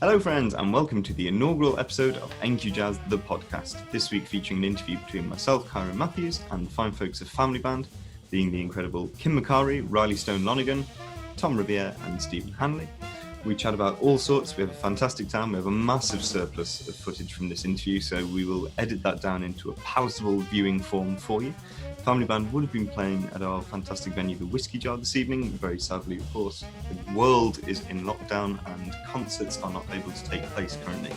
Hello friends and welcome to the inaugural episode of NQ Jazz, the podcast. This week featuring an interview between myself, Kyran Matthews, and the fine folks of Family Band, being the incredible Kim Macari, Riley Stone-Lonergan, Tom Rivière and Stephen Hanley. We chat about all sorts, we have a fantastic time, we have a massive surplus of footage from this interview, so we will edit that down into a palatable viewing form for you. Family Band would have been playing at our fantastic venue, the Whiskey Jar, this evening. Very sadly, of course, the world is in lockdown and concerts are not able to take place currently.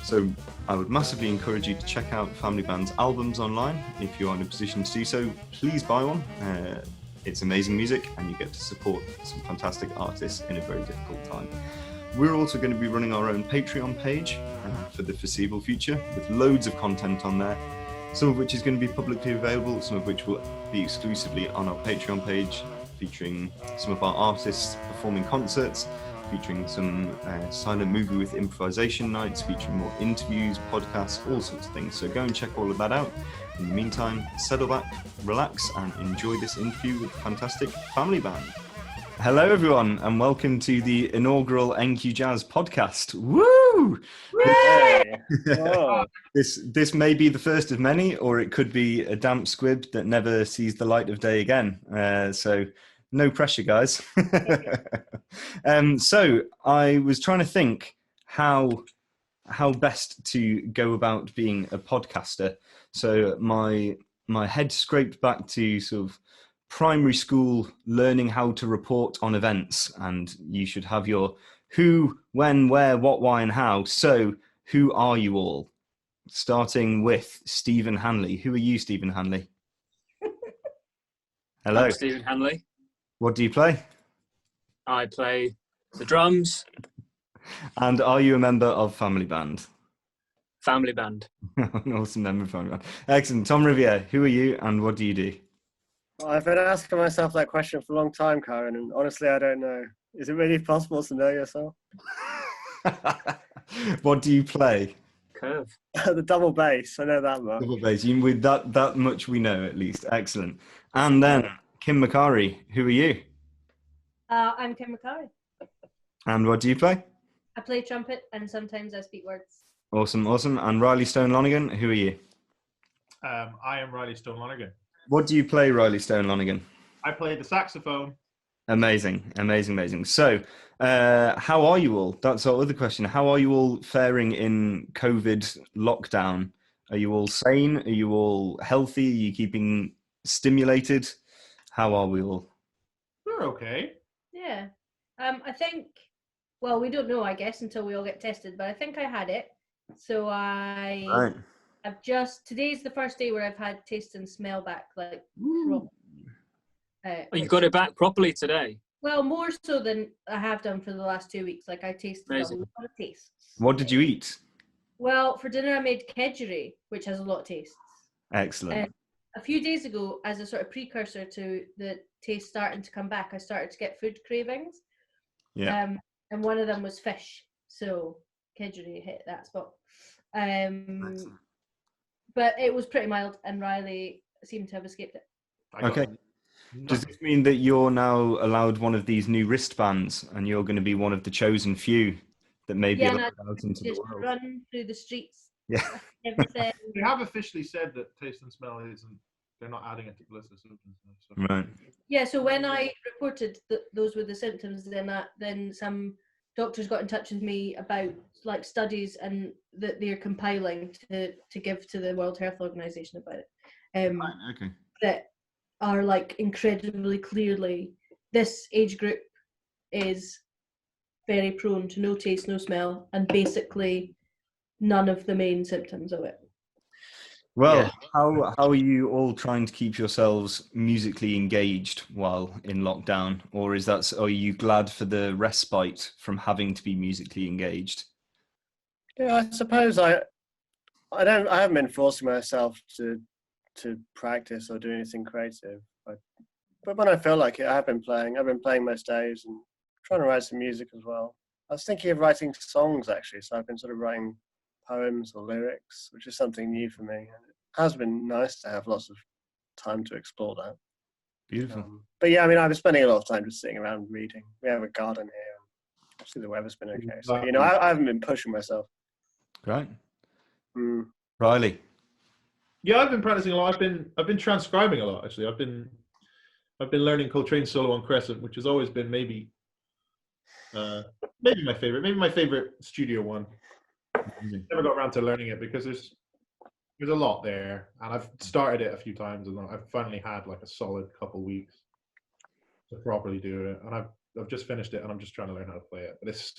So I would massively encourage you to check out Family Band's albums online. If you are in a position to do so, please buy one. It's amazing music and you get to support some fantastic artists in a very difficult time. We're also going to be running our own Patreon page for the foreseeable future with loads of content on there. Some of which is going to be publicly available, some of which will be exclusively on our Patreon page, featuring some of our artists performing concerts, featuring some silent movie with improvisation nights, featuring more interviews, podcasts, all sorts of things. So go and check all of that out. In the meantime, settle back, relax, and enjoy this interview with fantastic Family Band. Hello everyone, and welcome to the inaugural NQ Jazz podcast. Woo! This may be the first of many, or it could be a damp squib that never sees the light of day again. So no pressure, guys. So I was trying to think how best to go about being a podcaster. So my head scraped back to sort of primary school learning how to report on events, and you should have your who, when, where, what, why, and how. So who are you all? Starting with Stephen Hanley. Who are you, Stephen Hanley? Hello. I'm Stephen Hanley. What do you play? I play the drums. And are you a member of Family Band? Family Band. An awesome member of Family Band. Excellent. Tom Rivière, who are you and what do you do? I've been asking myself that question for a long time, Kyran, and honestly, I don't know. Is it really possible to know yourself? What do you play? Curve. The double bass, I know that much. Double bass. With that much we know at least. Excellent. And then Kim Macari, who are you? I'm Kyran Matthews. And what do you play? I play trumpet and sometimes I speak words. Awesome. And Riley Stone-Lonergan, who are you? I am Riley Stone-Lonergan. What do you play, Riley Stone-Lonergan? I play the saxophone. Amazing. So, how are you all? That's our other question. How are you all faring in COVID lockdown? Are you all sane? Are you all healthy? Are you keeping stimulated? How are we all? We're okay. Yeah. I think, well, we don't know, I guess, until we all get tested, but I think I had it. So Right. I've today's the first day where I've had taste and smell back, like, You got it back properly today. well, more so than I have done for the last 2 weeks. Like, I tasted a Amazing. lot of tastes. What did you eat? Well, for dinner I made kedgeree, which has a lot of tastes. Excellent. A few days ago, as a sort of precursor to the taste starting to come back, I started to get food cravings. Yeah. And one of them was fish, so kedgeree hit that spot. Excellent. But it was pretty mild, and Riley seemed to have escaped it. Okay. Does this mean that you're now allowed one of these new wristbands, and you're going to be one of the chosen few that may be allowed out into the just world? run through the streets. Yeah. Everything. They have officially said that taste and smell isn't. They're not adding it to the list of symptoms. So. Right. Yeah. So when I reported those were the symptoms, then some doctors got in touch with me about like studies and that they're compiling to give to the World Health Organization about it. Right, okay. That are like incredibly clearly this age group is very prone to no taste, no smell, and basically none of the main symptoms of it. Well, Yeah. how are you all trying to keep yourselves musically engaged while in lockdown, or are you glad for the respite from having to be musically engaged? Yeah, I suppose I haven't been forcing myself to practice or do anything creative. But when I feel like it, I've been playing most days and trying to write some music as well. I was thinking of writing songs actually, so I've been sort of writing poems or lyrics, which is something new for me. And it has been nice to have lots of time to explore that. Beautiful. But yeah, I mean, I've been spending a lot of time just sitting around reading. We have a garden here. See, the weather's been okay. So, I haven't been pushing myself. Great. Mm. Riley. Yeah, I've been practicing a lot. I've been transcribing a lot, actually. I've been learning Coltrane solo on Crescent, which has always been maybe my favorite studio one. Never got around to learning it because there's a lot there, and I've started it a few times, and I've finally had like a solid couple weeks to properly do it, and I've just finished it, and I'm just trying to learn how to play it. But it's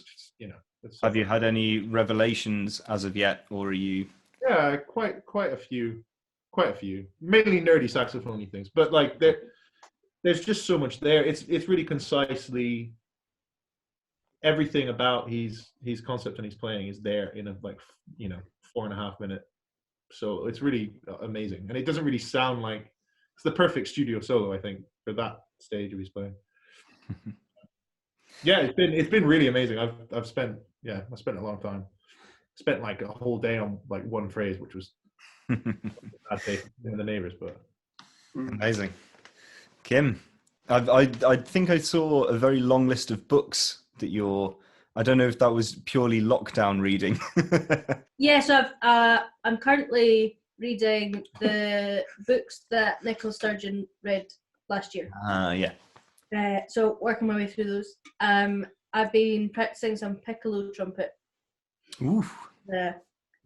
Have you had any revelations as of yet, or are you? Yeah, quite a few, mainly nerdy saxophone things, but like there's just so much there. It's really concisely everything about his concept and his playing is there in a 4.5 minute. So it's really amazing, and it doesn't really sound like it's the perfect studio solo, I think, for that stage of his playing. Yeah, it's been really amazing. I've spent a long time. Spent like a whole day on like one phrase, which was bad taste in the neighbors, but amazing. Kim, I think I saw a very long list of books that you're. I don't know if that was purely lockdown reading. Yeah, so I'm currently reading the books that Nicola Sturgeon read last year. Yeah. So working my way through those. I've been practicing some piccolo trumpet. Ooh. The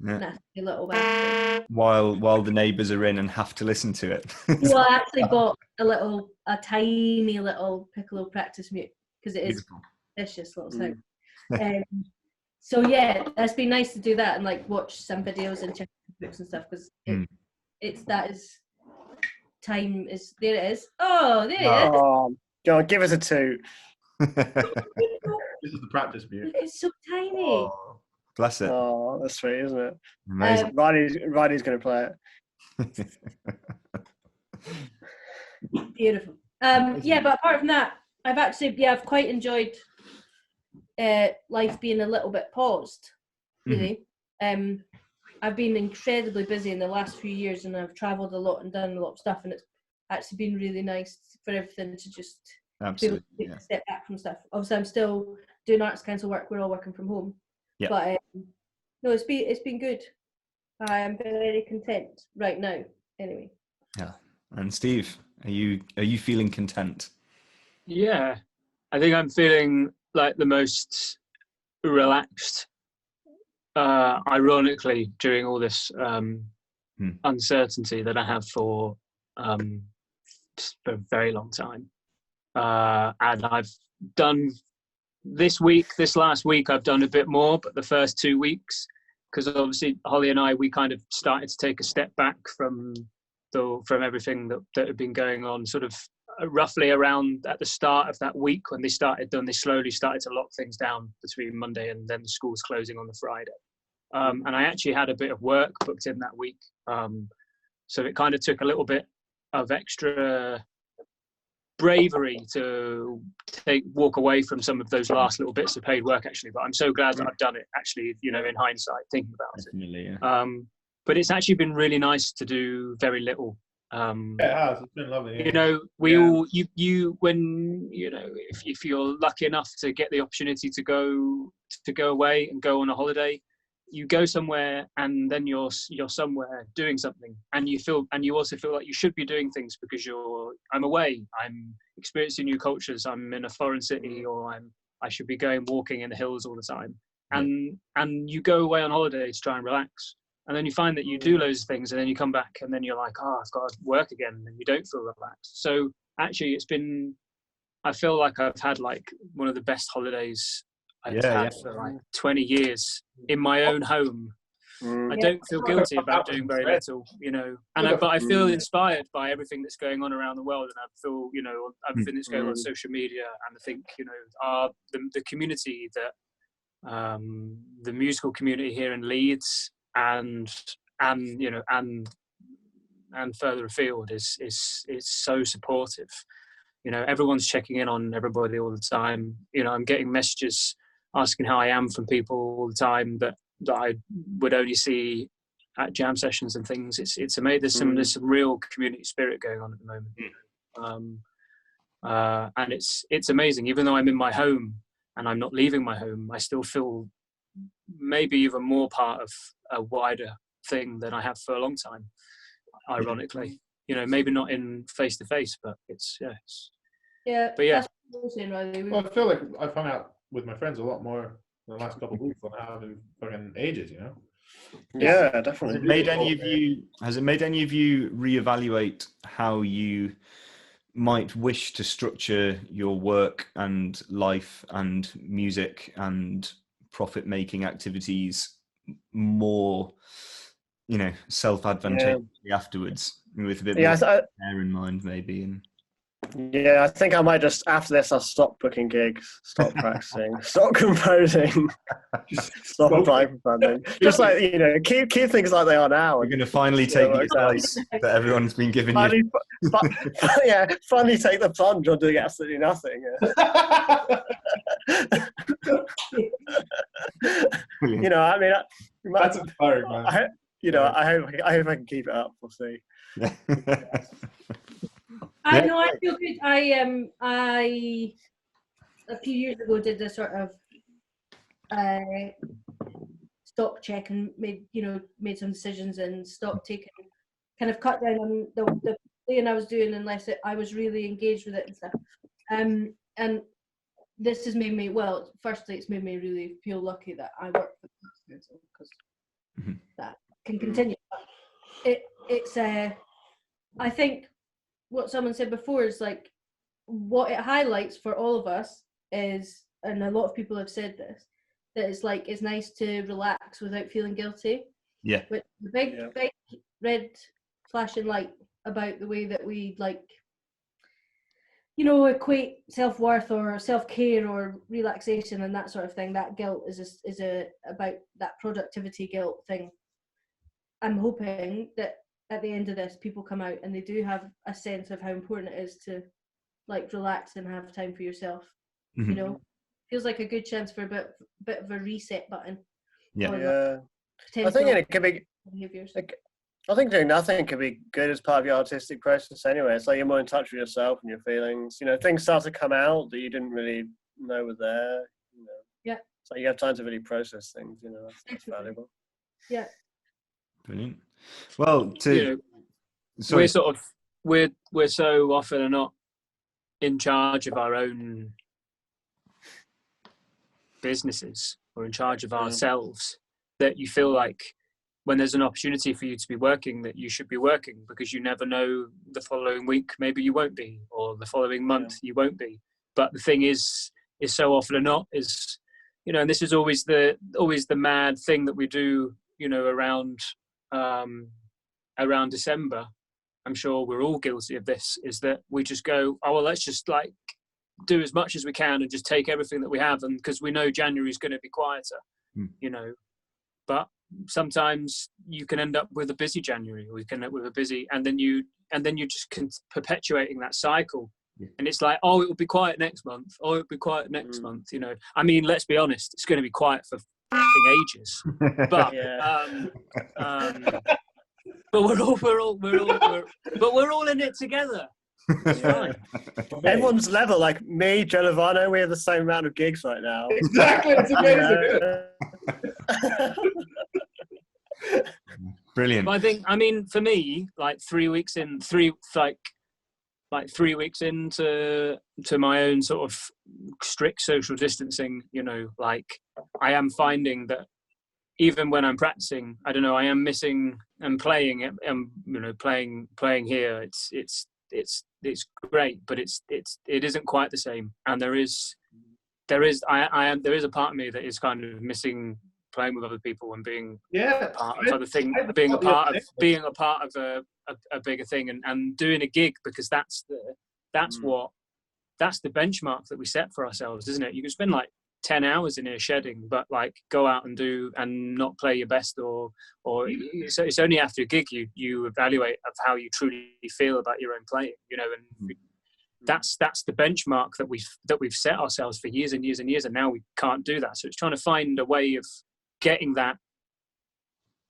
Yeah. nasty little band. While the neighbours are in and have to listen to it. Well, I actually bought a tiny little piccolo practice mute because it is Beautiful. vicious little sound. So yeah, it's been nice to do that and like watch some videos and check books and stuff because time is there. It is. Oh, there it is. Oh, John, give us a 2. this is the practice mute. It's so tiny. Oh. Bless it. Oh, that's sweet, isn't it? Amazing. Riley's going to play it. Beautiful. Yeah, but apart from that, I've quite enjoyed life being a little bit paused, really. I've been incredibly busy in the last few years, and I've travelled a lot and done a lot of stuff, and it's actually been really nice for everything to just be able to step back from stuff. Obviously, I'm still doing Arts Council work. We're all working from home. Yep. But no, it's been good. I am very content right now. Anyway. Yeah. And Steve, are you feeling content? Yeah, I think I'm feeling like the most relaxed. Ironically, during all this uncertainty that I have for a very long time, and I've done this last week I've done a bit more, but the first 2 weeks, because obviously Holly and I, we kind of started to take a step back from everything that had been going on, sort of roughly around at the start of that week when they slowly started to lock things down between Monday and then the schools closing on the Friday. And I actually had a bit of work booked in that week. So it kind of took a little bit of extra bravery to walk away from some of those last little bits of paid work, actually. But I'm so glad that I've done it, actually, in hindsight, thinking about it. Yeah. But it's actually been really nice to do very little. It has. It's been lovely. If you're lucky enough to get the opportunity to go away and go on a holiday, you go somewhere and then you're somewhere doing something, and you also feel like you should be doing things because I'm away, I'm experiencing new cultures, I'm in a foreign city, or I should be going walking in the hills all the time, and you go away on holiday to try and relax. And then you find that you do loads of things, and then you come back, and then you're like, I've got to work again, and you don't feel relaxed. So actually, I feel like I've had like one of the best holidays I've had for like 20 years in my own home. I don't feel guilty about doing very little, but I feel inspired by everything that's going on around the world, and I feel, everything that's going on social media, and I think, the community that, the musical community here in Leeds, and further afield is so supportive. Everyone's checking in on everybody all the time. I'm getting messages asking how I am from people all the time that I would only see at jam sessions and things. It's amazing. There's some real community spirit going on at the moment. And it's amazing. Even though I'm in my home and I'm not leaving my home, I still feel maybe even more part of a wider thing than I have for a long time, ironically. You know, maybe not in face-to-face, but it's. Yeah, but yeah. that's what I'm saying, Riley. Well, I feel like I've hung out with my friends a lot more in the last couple of weeks than I have in fucking ages, you know? Yeah, Has definitely. it made any of you reevaluate how you might wish to structure your work and life and music and profit-making activities more, you know, self-advantageously afterwards, with a bit more care in mind, maybe? And yeah, I think I might just, after this, I'll stop booking gigs, stop practicing, stop composing, stop applying for funding. Just like, you know, keep things like they are now. we're going to finally take the advice that everyone's been giving you. Finally take the plunge on doing absolutely nothing. You know, I mean, that's inspiring, man. I hope I can keep it up. We'll see. I know. I feel good. I a few years ago did a sort of stock check and made some decisions and stopped taking, kind of cut down on the playing I was doing unless I was really engaged with it and stuff. And this has made me, well, firstly, it's made me really feel lucky that I work for the council, because that can continue. It's I think what someone said before is like, what it highlights for all of us is, and a lot of people have said this, that it's like, it's nice to relax without feeling guilty. Yeah. But the big red flashing light about the way that we, like, you know, equate self-worth or self-care or relaxation and that sort of thing, that guilt is about that productivity guilt thing. I'm hoping that at the end of this, people come out and they do have a sense of how important it is to, like, relax and have time for yourself. You know, feels like a good chance for a bit of a reset button. Yeah. I think it could be behaviors. I think doing nothing could be good as part of your artistic process anyway. It's like you're more in touch with yourself and your feelings. You know, things start to come out that you didn't really know were there. You know. Yeah. So you have time to really process things. You know, that's valuable. Yeah. Brilliant. Well, we're so often are not in charge of our own businesses or in charge of ourselves, that you feel like when there's an opportunity for you to be working, that you should be working, because you never know, the following week maybe you won't be, or the following month you won't be. But the thing is so often or not is, you know, and this is always the mad thing that we do, you know, around December. I'm sure we're all guilty of this, is that we just go, oh well, let's just like do as much as we can and just take everything that we have, and because we know January is going to be quieter, you know. But sometimes you can end up with a busy January, or you can end up with a busy, and then you just perpetuating that cycle. And it's like, oh, it will be quiet next month. Oh, it'll be quiet next month. You know, I mean, let's be honest, it's going to be quiet for fucking ages. But but we're all in it together. It's fine. Everyone's level, like me, Joe Lovano, we have the same amount of gigs right now. Exactly, it's amazing. Brilliant. But I mean, for me, like 3 weeks into my own sort of strict social distancing, you know, like I am finding that even when I'm practicing, I don't know, I am missing and playing, you know, playing here. It's great, but it isn't quite the same. And there is a part of me that is kind of missing playing with other people and being part of other things, being a part of a bigger thing, and doing a gig, because that's the benchmark that we set for ourselves, isn't it? You can spend like 10 hours in here shedding, but like go out and do and not play your best, or it's only after a gig you evaluate of how you truly feel about your own playing, you know. And that's the benchmark that we've set ourselves for years and years and years, and now we can't do that. So it's trying to find a way of getting that,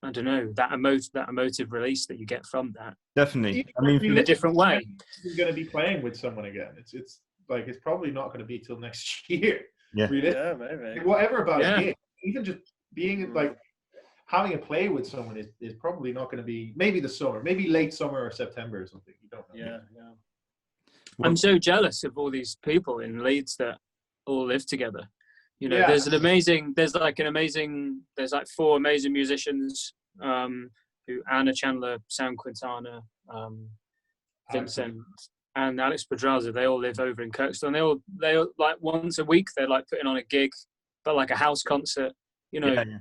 I don't know, that emotive release that you get from that. Definitely. I mean, in a different way. You're going to be playing with someone again. It's like, it's probably not going to be till next year. Yeah. Yeah, maybe. Whatever about Yeah. a gig, even just being like having a play with someone is probably not going to be, maybe the summer, maybe late summer or September or something. You don't know. Yeah. I'm so jealous of all these people in Leeds that all live together. You know, Yeah. there's like 4 amazing musicians, who Anna Chandler, Sam Quintana, Vincent, and Alex Pedraza. They all live over in Kirkstone. They all like once a week they're like putting on a gig, but like a house concert. You know, Yeah.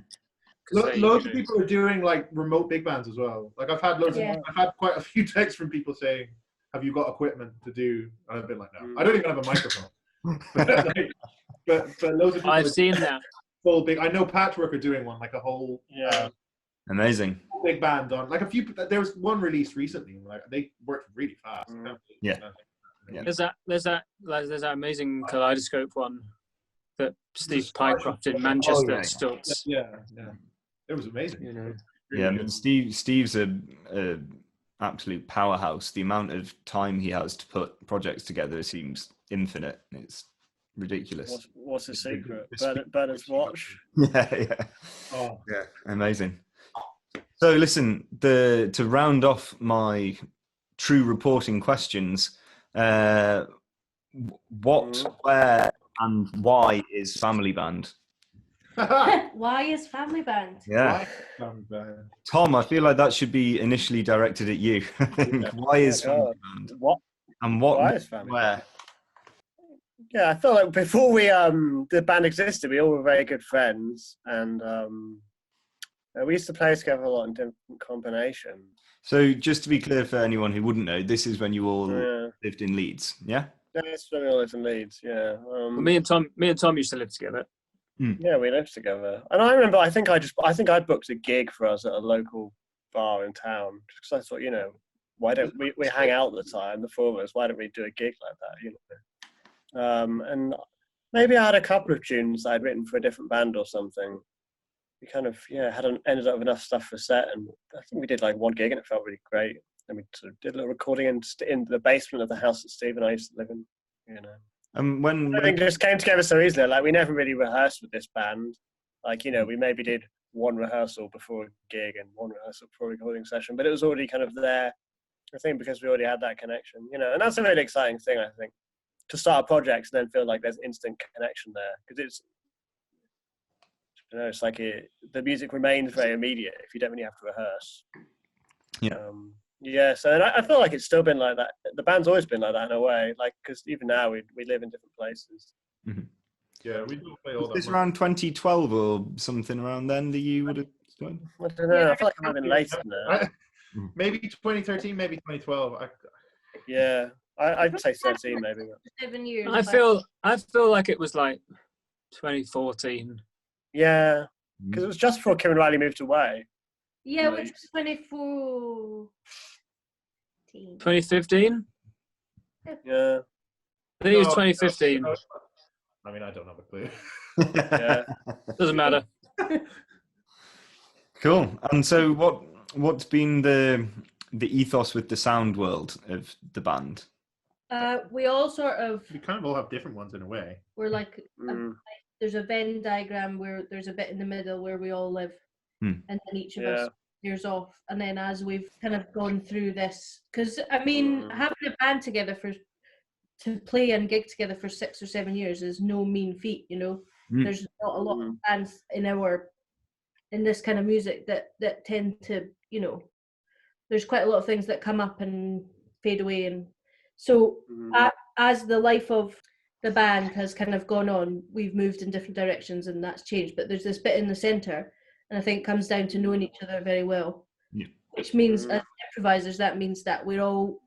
'cause Loads of people are doing like remote big bands as well. Like I've had I've had quite a few texts from people saying, "Have you got equipment to do?" And I've been like, "No, I don't even have a microphone." but loads of people. I've seen that. Full big. I know Patchwork are doing one, like a whole Amazing. big band on like a few. There was one released recently. Like they worked really fast. Yeah. There's that amazing Kaleidoscope one that Steve Pycroft in Manchester starts. Yeah. It was amazing. You know. Really Yeah, I good. mean, Steve's a absolute powerhouse. The amount of time he has to put projects together seems infinite. It's ridiculous. What's the secret? big- Bernard's watch. Yeah. Oh, Yeah, amazing. So listen, to round off my true reporting questions, what, where, and why is Family Band? Why is Family Band? Yeah, Tom, I feel like that should be initially directed at you. I think. Why is Family Band? What? And what? Why is Family Where? Yeah, I feel like before the band existed, we all were very good friends, and we used to play together a lot in different combinations. So just to be clear for anyone who wouldn't know, this is when you all lived in Leeds, yeah? That's when we all lived in Leeds. Yeah. Well, me and Tom used to live together. Yeah, we lived together, and I remember. I think I booked a gig for us at a local bar in town because I thought, you know, why don't we hang out at the time, the 4 of us? Why don't we do a gig like that? You know, and maybe I had a couple of tunes I'd written for a different band or something. We kind of hadn't ended up with enough stuff for a set, and I think we did like 1 gig and it felt really great. And we sort of did a little recording in the basement of the house that Steve and I used to live in. You know. When Everything just came together so easily. Like we never really rehearsed with this band. Like, you know, we maybe did 1 rehearsal before a gig and 1 rehearsal before a recording session, but it was already kind of there. I think because we already had that connection, you know, and that's a really exciting thing. I think to start a project and then feel like there's instant connection there because it's, you know, it's like the music remains very immediate if you don't really have to rehearse. Yeah. So and I feel like it's still been like that. The band's always been like that in a way, like because even now we live in different places. Mm-hmm. Yeah, we don't play all was that this much. around 2012 or something around then that you would have joined? I don't know. I feel like it might have been later than that. Maybe 2013, maybe 2012. Yeah, I'd say 13 maybe. 7 years. I feel like it was like 2014. Yeah, because it was just before Kim and Riley moved away. Yeah, which was 2014. 2015? Yeah. I think it was 2015. I mean, I don't have a clue. Yeah. Doesn't matter. Cool. And so what's been the ethos with the sound world of the band? We all sort of We kind of all have different ones in a way. we're like there's a Venn diagram where there's a bit in the middle where we all live, and then each of us veers off. And then as we've kind of gone through this, because I mean, having a band together to play and gig together for 6 or 7 years is no mean feat, you know. There's not a lot of bands in this kind of music that tend to, you know, there's quite a lot of things that come up and fade away, and so as the life of the band has kind of gone on, we've moved in different directions and that's changed, but there's this bit in the center, and I think it comes down to knowing each other very well, which means as improvisers that means that we all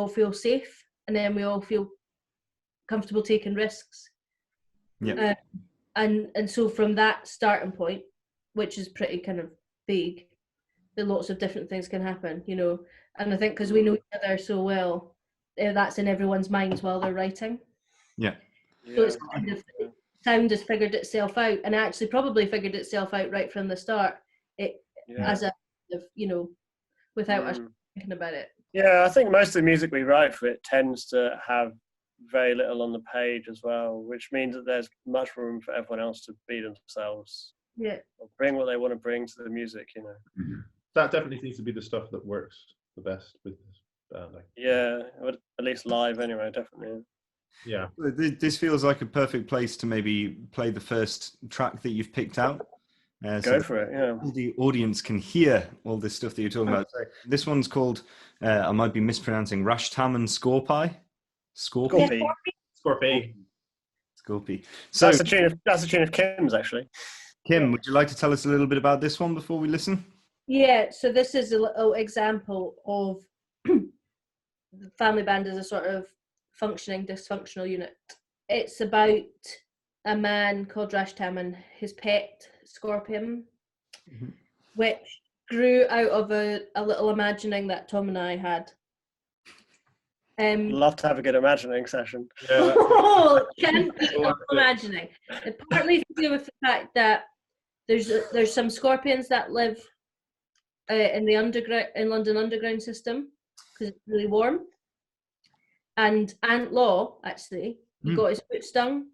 feel safe, and then we all feel comfortable taking risks, and so from that starting point, which is pretty kind of vague, that lots of different things can happen, you know. And I think because we know each other so well, that's in everyone's minds while they're writing. So it's kind of, sound has figured itself out, and actually probably figured itself out right from the start. As a, you know, without us thinking about it. Yeah, I think most of the music we write for it tends to have very little on the page as well, which means that there's much room for everyone else to be themselves. Yeah. Or bring what they want to bring to the music, you know. Mm-hmm. That definitely seems to be the stuff that works the best with this band. Yeah, at least live anyway, definitely. Yeah. This feels like a perfect place to maybe play the first track that you've picked out. Go for it, yeah. The audience can hear all this stuff that you're talking about. So this one's called, I might be mispronouncing, Rashtam and Scorpi. Scorpi. Scorpi. So That's a tune of Kim's, actually. Kim, would you like to tell us a little bit about this one before we listen? Yeah, so this is a little example of the family band as a sort of functioning dysfunctional unit. It's about a man called Rashtam and his pet Scorpion, which grew out of a little imagining that Tom and I had. Love to have a good imagining session. Yeah. Can be imagining. And partly to do with the fact that there's some scorpions that live in London Underground system because it's really warm. And Ant Law actually got his foot stung,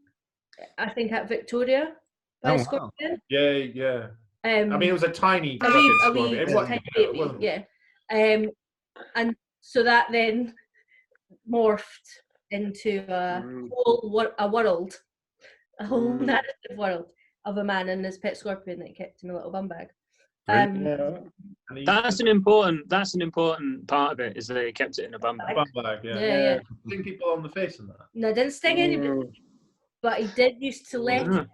I think at Victoria by a scorpion. Wow. Yeah. I mean, it was a tiny baby, scorpion. yeah. And so that then morphed into a whole narrative world of a man and his pet scorpion that he kept in a little bum bag. That's an important part of it, is that he kept it in a bum bag. Yeah. Sting people on the face in that. No, didn't sting anybody, but he did used to let it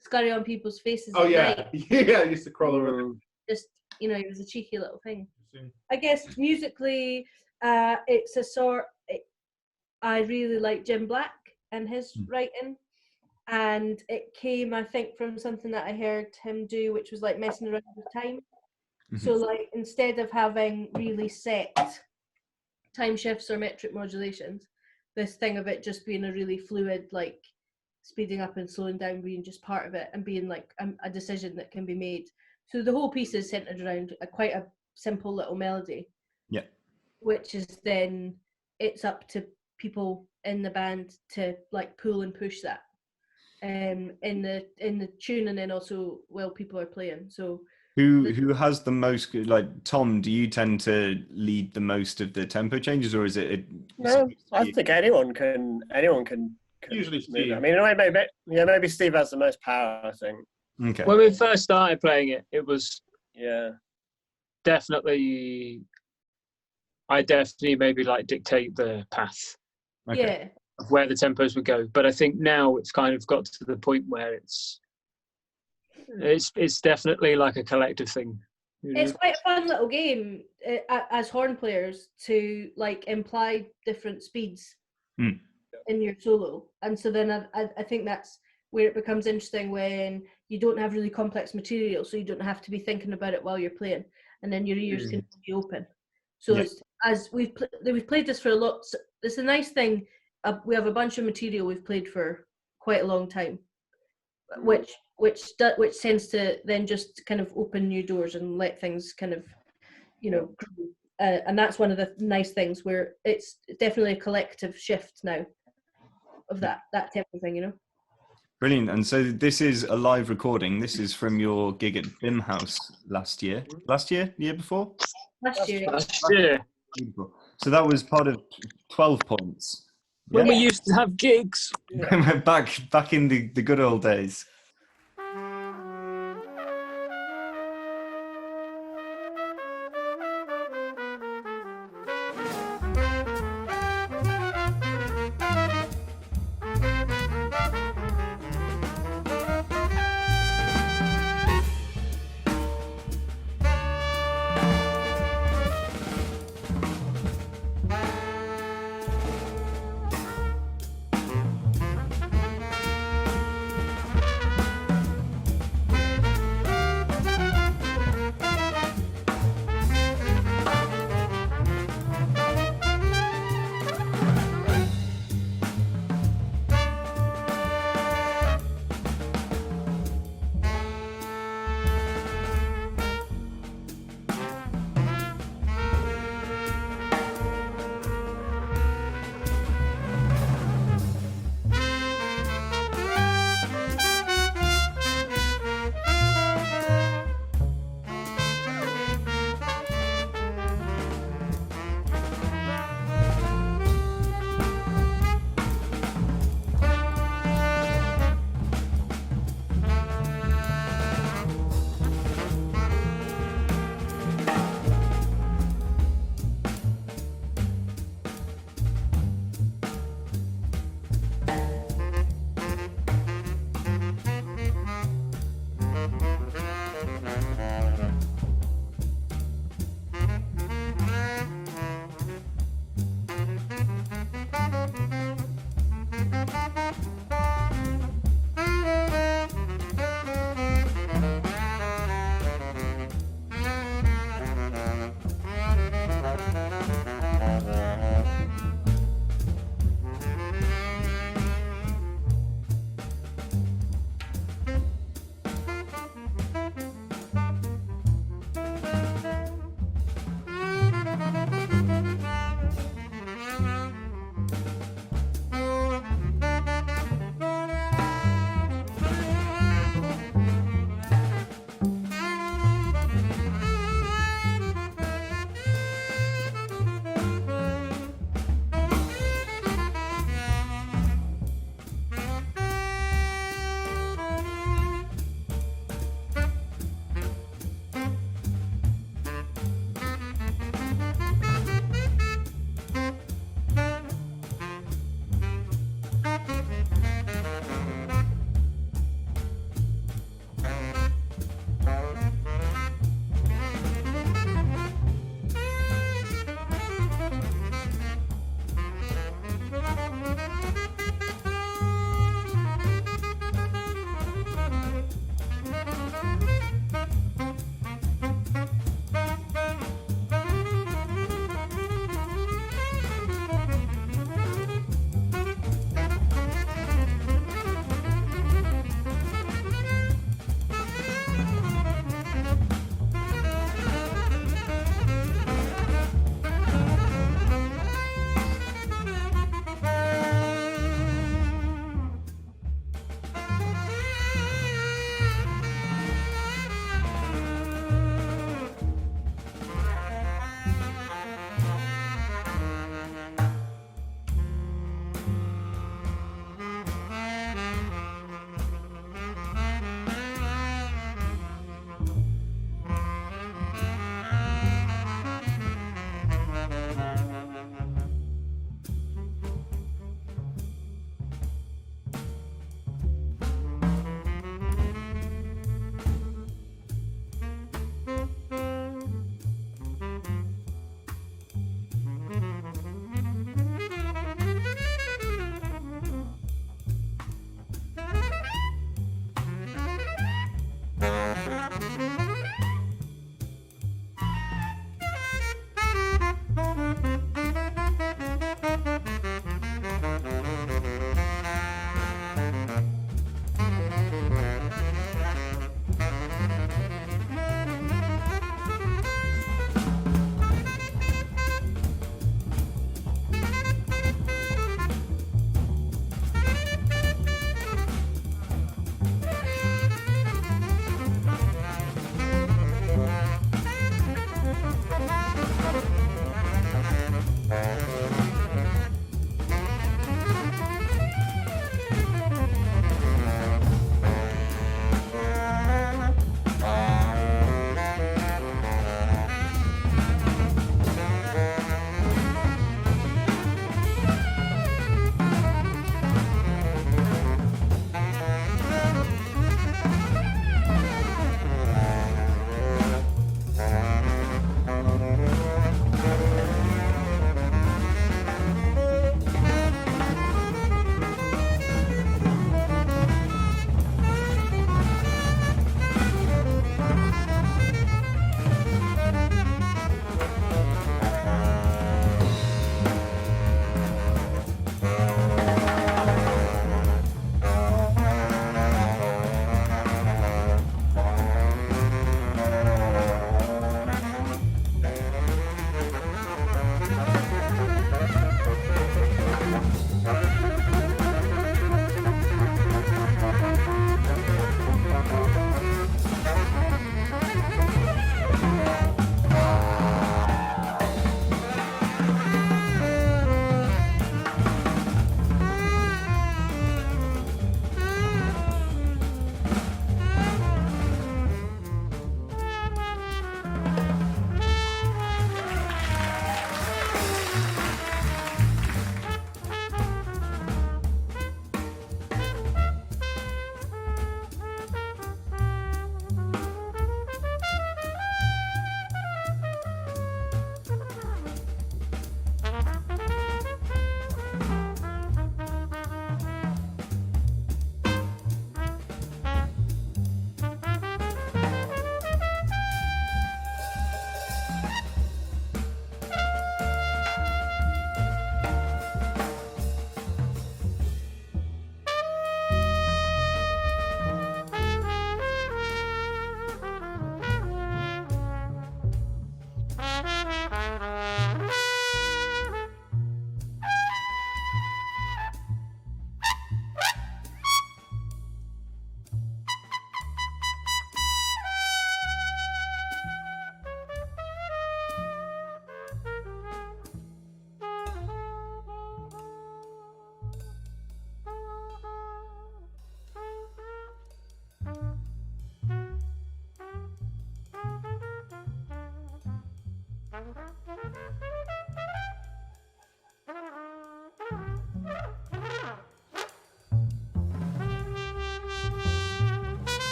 scurry on people's faces. Oh yeah, night. yeah. He used to crawl over them. Just, he was a cheeky little thing. I guess musically, it's a sort. I really like Jim Black and his writing, and it came, I think, from something that I heard him do, which was like messing around with time. So like instead of having really set time shifts or metric modulations, this thing of it just being a really fluid, like speeding up and slowing down being just part of it and being like a decision that can be made. So the whole piece is centered around quite a simple little melody. Yeah. Which is then, it's up to people in the band to like pull and push that in the tune, and then also while people are playing. So who has the most, like Tom, do you tend to lead the most of the tempo changes, or is it no, I think anyone can usually Steve. I mean, maybe Steve has the most power, I think. Okay. When we first started playing it was definitely I definitely maybe like dictate the path of where the tempos would go, but I think now it's kind of got to the point where it's definitely like a collective thing. It's quite a fun little game as horn players to like imply different speeds in your solo, and so then I think that's where it becomes interesting when you don't have really complex material, so you don't have to be thinking about it while you're playing, and then your ears can be open. So it's, as we've played this for a lot. So it's a nice thing. We have a bunch of material we've played for quite a long time, which tends to then just kind of open new doors and let things kind of, grow. And that's one of the nice things where it's definitely a collective shift now of that type of thing, Brilliant. And so this is a live recording. This is from your gig at Bim House last year? Year before? Last year. Beautiful. So that was part of 12 points. When we used to have gigs. back in the good old days.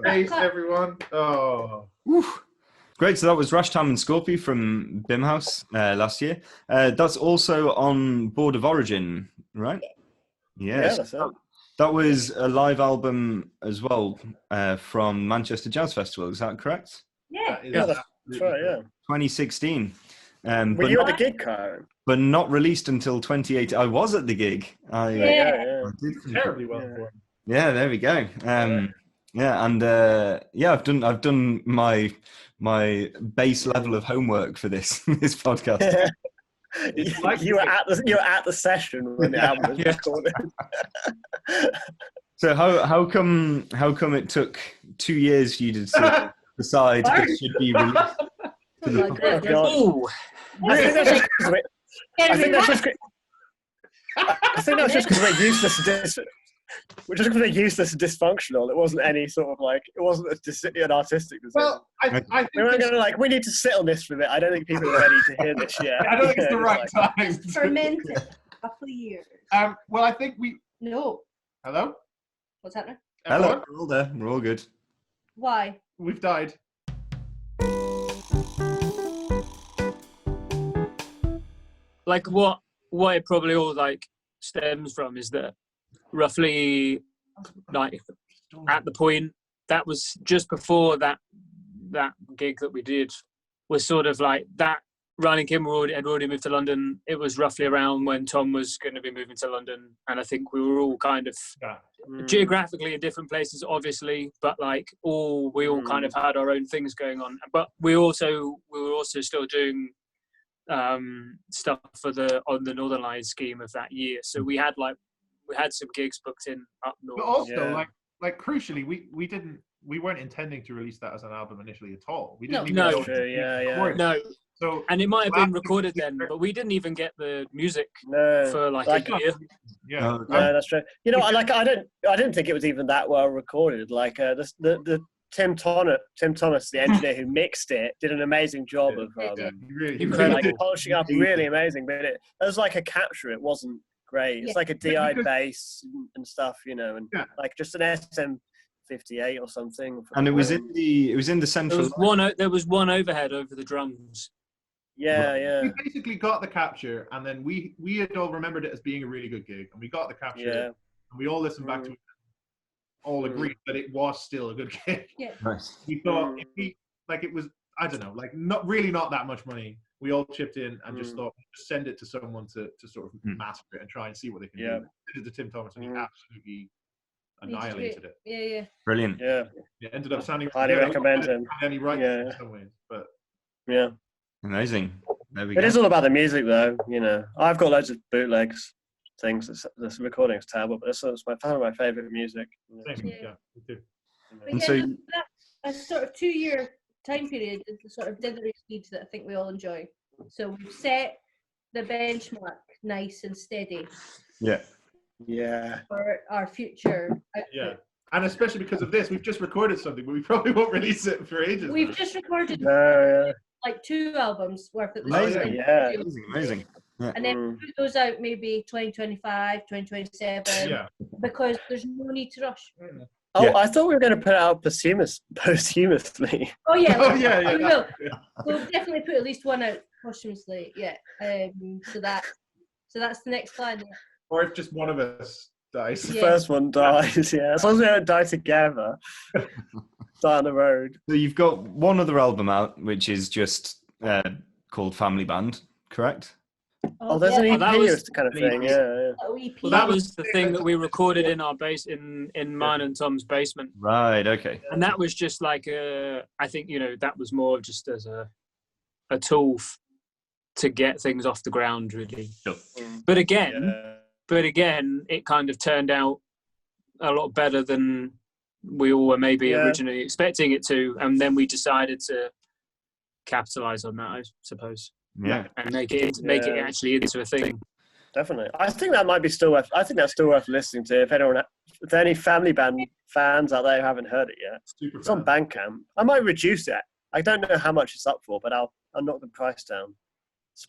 Face, everyone. Oh. Woo. Great. So that was Rashtam and Scorpio from Bimhouse last year. That's also on Board of Origin, right? Yes. Yeah, that's it. That was a live album as well from Manchester Jazz Festival. Is that correct? Yeah. Yeah, that's right, yeah. 2016. Were But you at the gig, Kyran? but not released until 2018. I was at the gig. I did. Terribly well performed. Yeah, there we go. Yeah, and I've done my base level of homework for this podcast. You were at the session when the album was recorded. So how come it took 2 years for you to sort of decide it should be released to the public? I think that's just because we're useless. We're just because we're useless and dysfunctional. It wasn't any sort of like, it wasn't an artistic decision. Well, I think we weren't going to like, we need to sit on this for a bit. I don't think people are ready to hear this yet. I don't think it's the right time. Fermented a couple of years. Well, I think we. No. Hello. What's happening? Hello, we're all there. We're all good. Why? We've died. Like what it probably all like stems from is that roughly like at the point that was just before that gig that we did was sort of like that. Riley and Kim had already moved to London. It was roughly around when Tom was going to be moving to London, and I think we were all kind of geographically in different places, obviously, but like we all kind of had our own things going on. But we were also still doing stuff on the Northern Line scheme of that year. So we had some gigs booked in up north. But also, like crucially, we weren't intending to release that as an album initially at all. We didn't No. even No. So, and it might have been recorded then, but we didn't even get the music for like a year. Yeah, no, that's true. You know, I didn't think it was even that well recorded. Like the Tim Thomas, the engineer who mixed it, did an amazing job of polishing up, really amazing. But it was like a capture. It wasn't great. It's like a DI bass and stuff, you know, and like just an SM58 or something. And it was in the central. There was one overhead over the drums. Yeah. We basically got the capture, and then we had all remembered it as being a really good gig, and we got the capture, and we all listened back to it, all agreed that it was still a good gig. Yeah. Nice. We thought it was, I don't know, like not that much money. We all chipped in and just thought, just send it to someone to sort of master it and try and see what they can do. We did it to Tim Thomas, and he absolutely annihilated it. Yeah. Brilliant. Yeah. It ended up sounding. Highly recommend him. And then he writes it in some ways, but yeah. Amazing. There we go. It is all about the music, though. You know, I've got loads of bootlegs, things. This recording's terrible, but it's one of my favourite music. me too. And so a sort of 2-year time period is the sort of delivery speed that I think we all enjoy. So we've set the benchmark nice and steady. Yeah. For our future output. Yeah. And especially because of this, we've just recorded something, but we probably won't release it for ages. We've just recorded like 2 albums worth at the amazing. Yeah. Amazing. Yeah. And then put those out maybe 2025, 2027, because there's no need to rush. Oh, I thought we were going to put it out posthumously. Oh yeah, yeah. We will. We'll definitely put at least one out posthumously. Yeah. So that's the next plan. Or if just one of us dies. The first one dies. Yeah, as long as we don't die together. Die on the road. So you've got one other album out, which is just called Family Band, correct? There's an EP kind of thing. Yeah. Well, that was the thing that we recorded in our base in mine and Tom's basement. Right. Okay. And that was just like I think that was more just as a tool to get things off the ground, really. Sure. But again, it kind of turned out a lot better than we all were maybe originally expecting it to, and then we decided to capitalize on that, I suppose. Yeah, and make it actually into a thing. Definitely, I think that might be still worth. I think that's still worth listening to. If there are any Family Band fans out there who haven't heard it yet, it's on Bandcamp. I might reduce it. I don't know how much it's up for, but I'll knock the price down.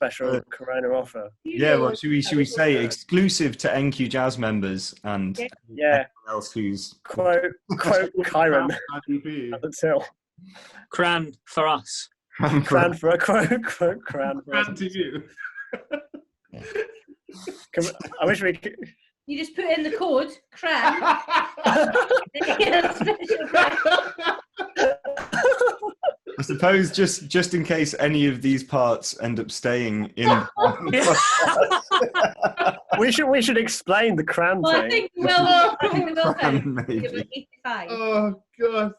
special Corona offer. Yeah, well, should we say exclusive to NQ Jazz members and Yeah. anyone else who's Quote Kyran at the till. Cran for us. Cran for a quote Cran for us. And to you. I wish we could. You just put in the code, CRAN. Then you get a special price. I suppose just in case any of these parts end up staying in. we should explain the Cran Well, I thing. think we will. I think we will. Maybe. Give it 85. Oh god.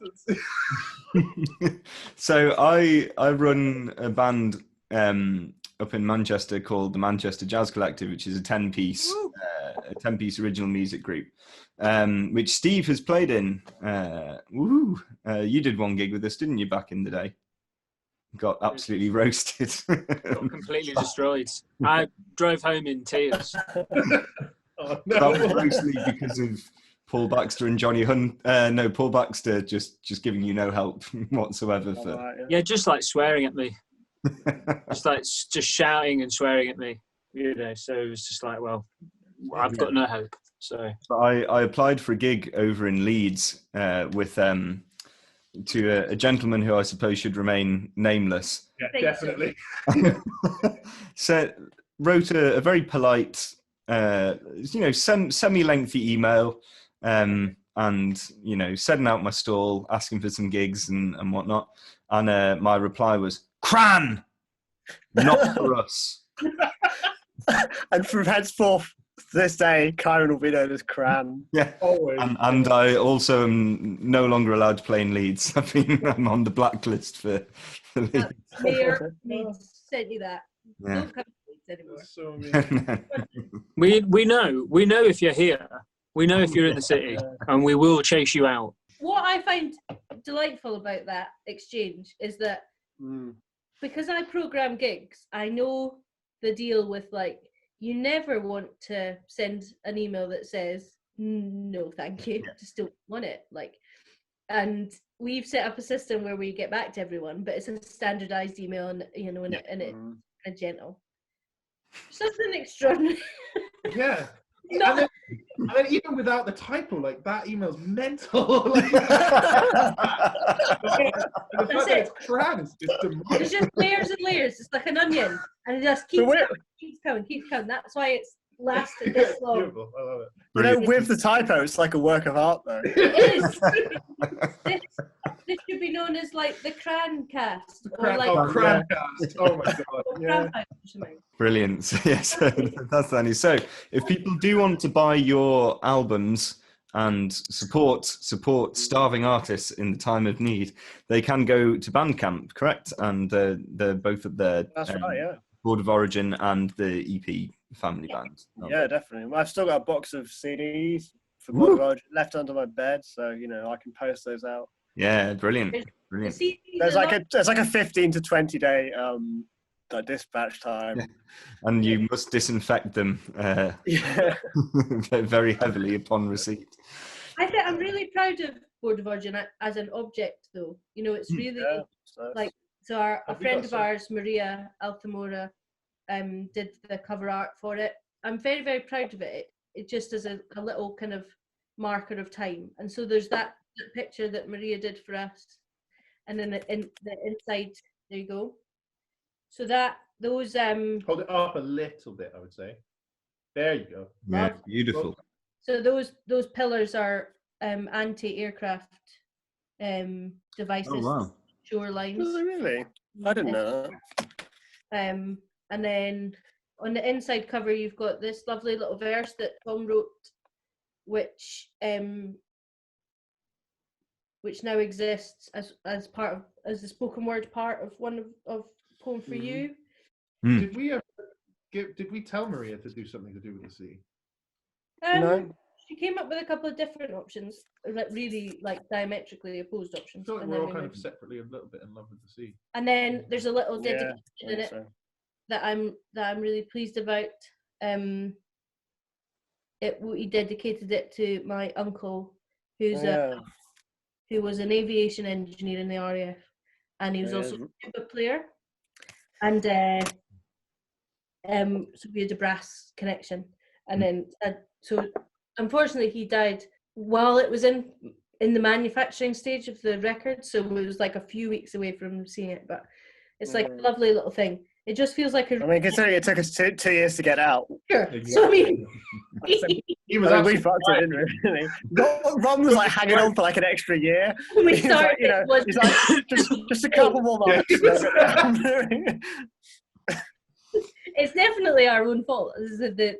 So I run a band up in Manchester called the Manchester Jazz Collective, which is a 10-piece original music group, which Steve has played in. You did one gig with us, didn't you, back in the day? Got absolutely roasted. Got completely destroyed. I drove home in tears. Oh, That no. was mostly because of Paul Baxter and Johnny Hunt. No, Paul Baxter just giving you no help whatsoever. For Alright, yeah. Yeah, just like swearing at me. just shouting and swearing at me. You know, so it was just like, well, I've got no hope. So But I applied for a gig over in Leeds with to a gentleman who I suppose should remain nameless. Yeah, Think so. definitely. Wrote a very polite, semi-lengthy email, and setting out my stall, asking for some gigs and whatnot. And my reply was, "Cran, not for us." And from henceforth, to this day, Kyran will be known as Cran. Yeah. Always. And I also am no longer allowed to play in Leeds. I'm on the blacklist for Leeds. Mayor sent you that. Yeah. Don't come to Leeds anymore. That's so amazing. we know if you're here. We know if you're in the city, and we will chase you out. What I find delightful about that exchange is that because I program gigs, I know the deal with, like, you never want to send an email that says no thank you, just don't want it, like, and we've set up a system where we get back to everyone, but it's a standardized email, and and it's kind of gentle. Something extraordinary. Yeah. No. And then even without the typo, like, that email's mental. Like, the fact that it's Cran is just demonic. It's just layers and layers. It's like an onion, and it just keeps coming. That's why it's lasted this long. Beautiful. I love it. With the typo, it's like a work of art, though. It is. This should be known as like the Cran cast, or like Crancast. Oh my god. Yeah. Cran or something. Brilliant. So, yes, that's Danny. So if people do want to buy your albums and support starving artists in the time of need, they can go to Bandcamp, correct? And they're both at the That's right, yeah. Board of Origin and the EP Family Band. Yeah, definitely. I've still got a box of CDs for Board of Origin left under my bed, so I can post those out. Yeah, brilliant. The CDs There's are like a 15 to 20 day dispatch time. Yeah. And you must disinfect them Yeah. very heavily upon receipt. I think I'm really proud of Board of Origin as an object, though. It's really like, so a friend of ours, Maria Altamora, did the cover art for it. I'm very, very proud of it. It just is a little kind of marker of time. And so there's that picture that Maria did for us, and then the inside, there you go. So those Hold it up a little bit, I would say. There you go. Yeah, beautiful. So those pillars are anti-aircraft devices. Oh wow. Shorelines. Oh, really? I didn't know that. And then on the inside cover, you've got this lovely little verse that Tom wrote, which now exists as part of, as the spoken word part of one of Poem for You. Did we ever did we tell Maria to do something to do with the sea? No. She came up with a couple of different options, really like diametrically opposed I options. feel like and we're then all we kind moved. of separately a little bit in love with the sea. And then there's a little Yeah, dedication in it so. that I'm really pleased about. We dedicated it to my uncle, who was an aviation engineer in the RAF, and he was also a tuba player. And So we had a brass connection, and then so unfortunately he died while it was in the manufacturing stage of the record, so it was like a few weeks away from seeing it, but it's like a lovely little thing. It just feels like I mean, considering it took us 2 years to get out. Sure. Exactly. So I mean, He was we fucked it, didn't we? Really? Ron was like hanging on for like an extra year. when we He was like, started, he's like, just a couple more months. it's definitely our own fault. The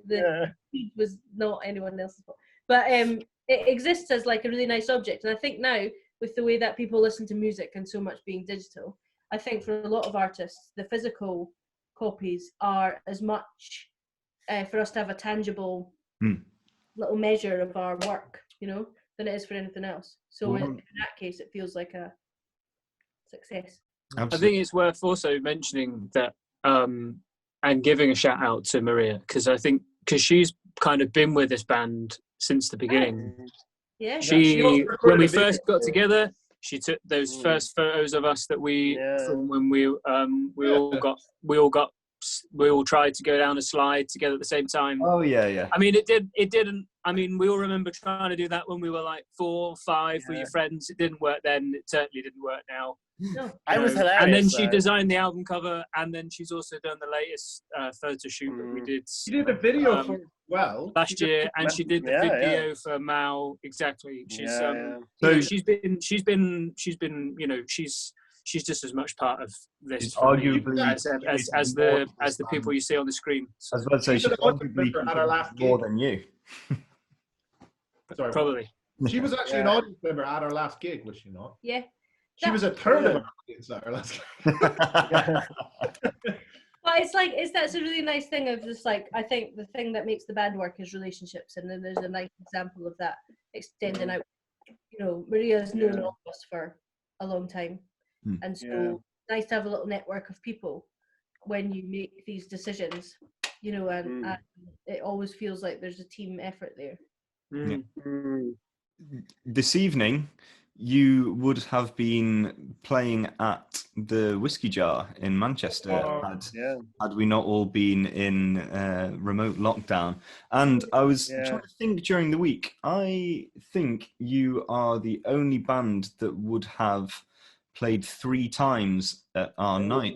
it was not anyone else's fault, but it exists as like a really nice object, and I think now with the way that people listen to music and so much being digital, I think for a lot of artists the physical copies are as much for us to have a tangible little measure of our work, than it is for anything else. So in that case it feels like a success. Absolutely. I think it's worth also mentioning that and giving a shout out to Maria, because she's kind of been with this band since the beginning. Yeah. When we first got together, she took those first photos of us that from when we all tried to go down a slide together at the same time. Oh yeah. I mean, it didn't. I mean, we all remember trying to do that when we were like 4 or 5 with your friends. It didn't work then. It certainly didn't work now. No. I was hilarious. And then she designed the album cover, and then she's also done the latest photo shoot that we did. She did the video for last year, and she did the video for Mao. Exactly. She's she's been she's just as much part of this arguably as the people you see on the screen. I was about to say she's arguably at our last more gig. than you. Sorry, Probably. She was actually an audience member at our last gig, was she not? Yeah. She was a third of our audience at our last gig. But that's a really nice thing of just like, I think the thing that makes the band work is relationships, and then there's a nice example of that extending out. Maria's known all of us for a long time, and so nice to have a little network of people when you make these decisions, and it always feels like there's a team effort there. This evening you would have been playing at the Whiskey Jar in Manchester had we not all been in remote lockdown. And I was trying to think during the week. I think you are the only band that would have played 3 times at our night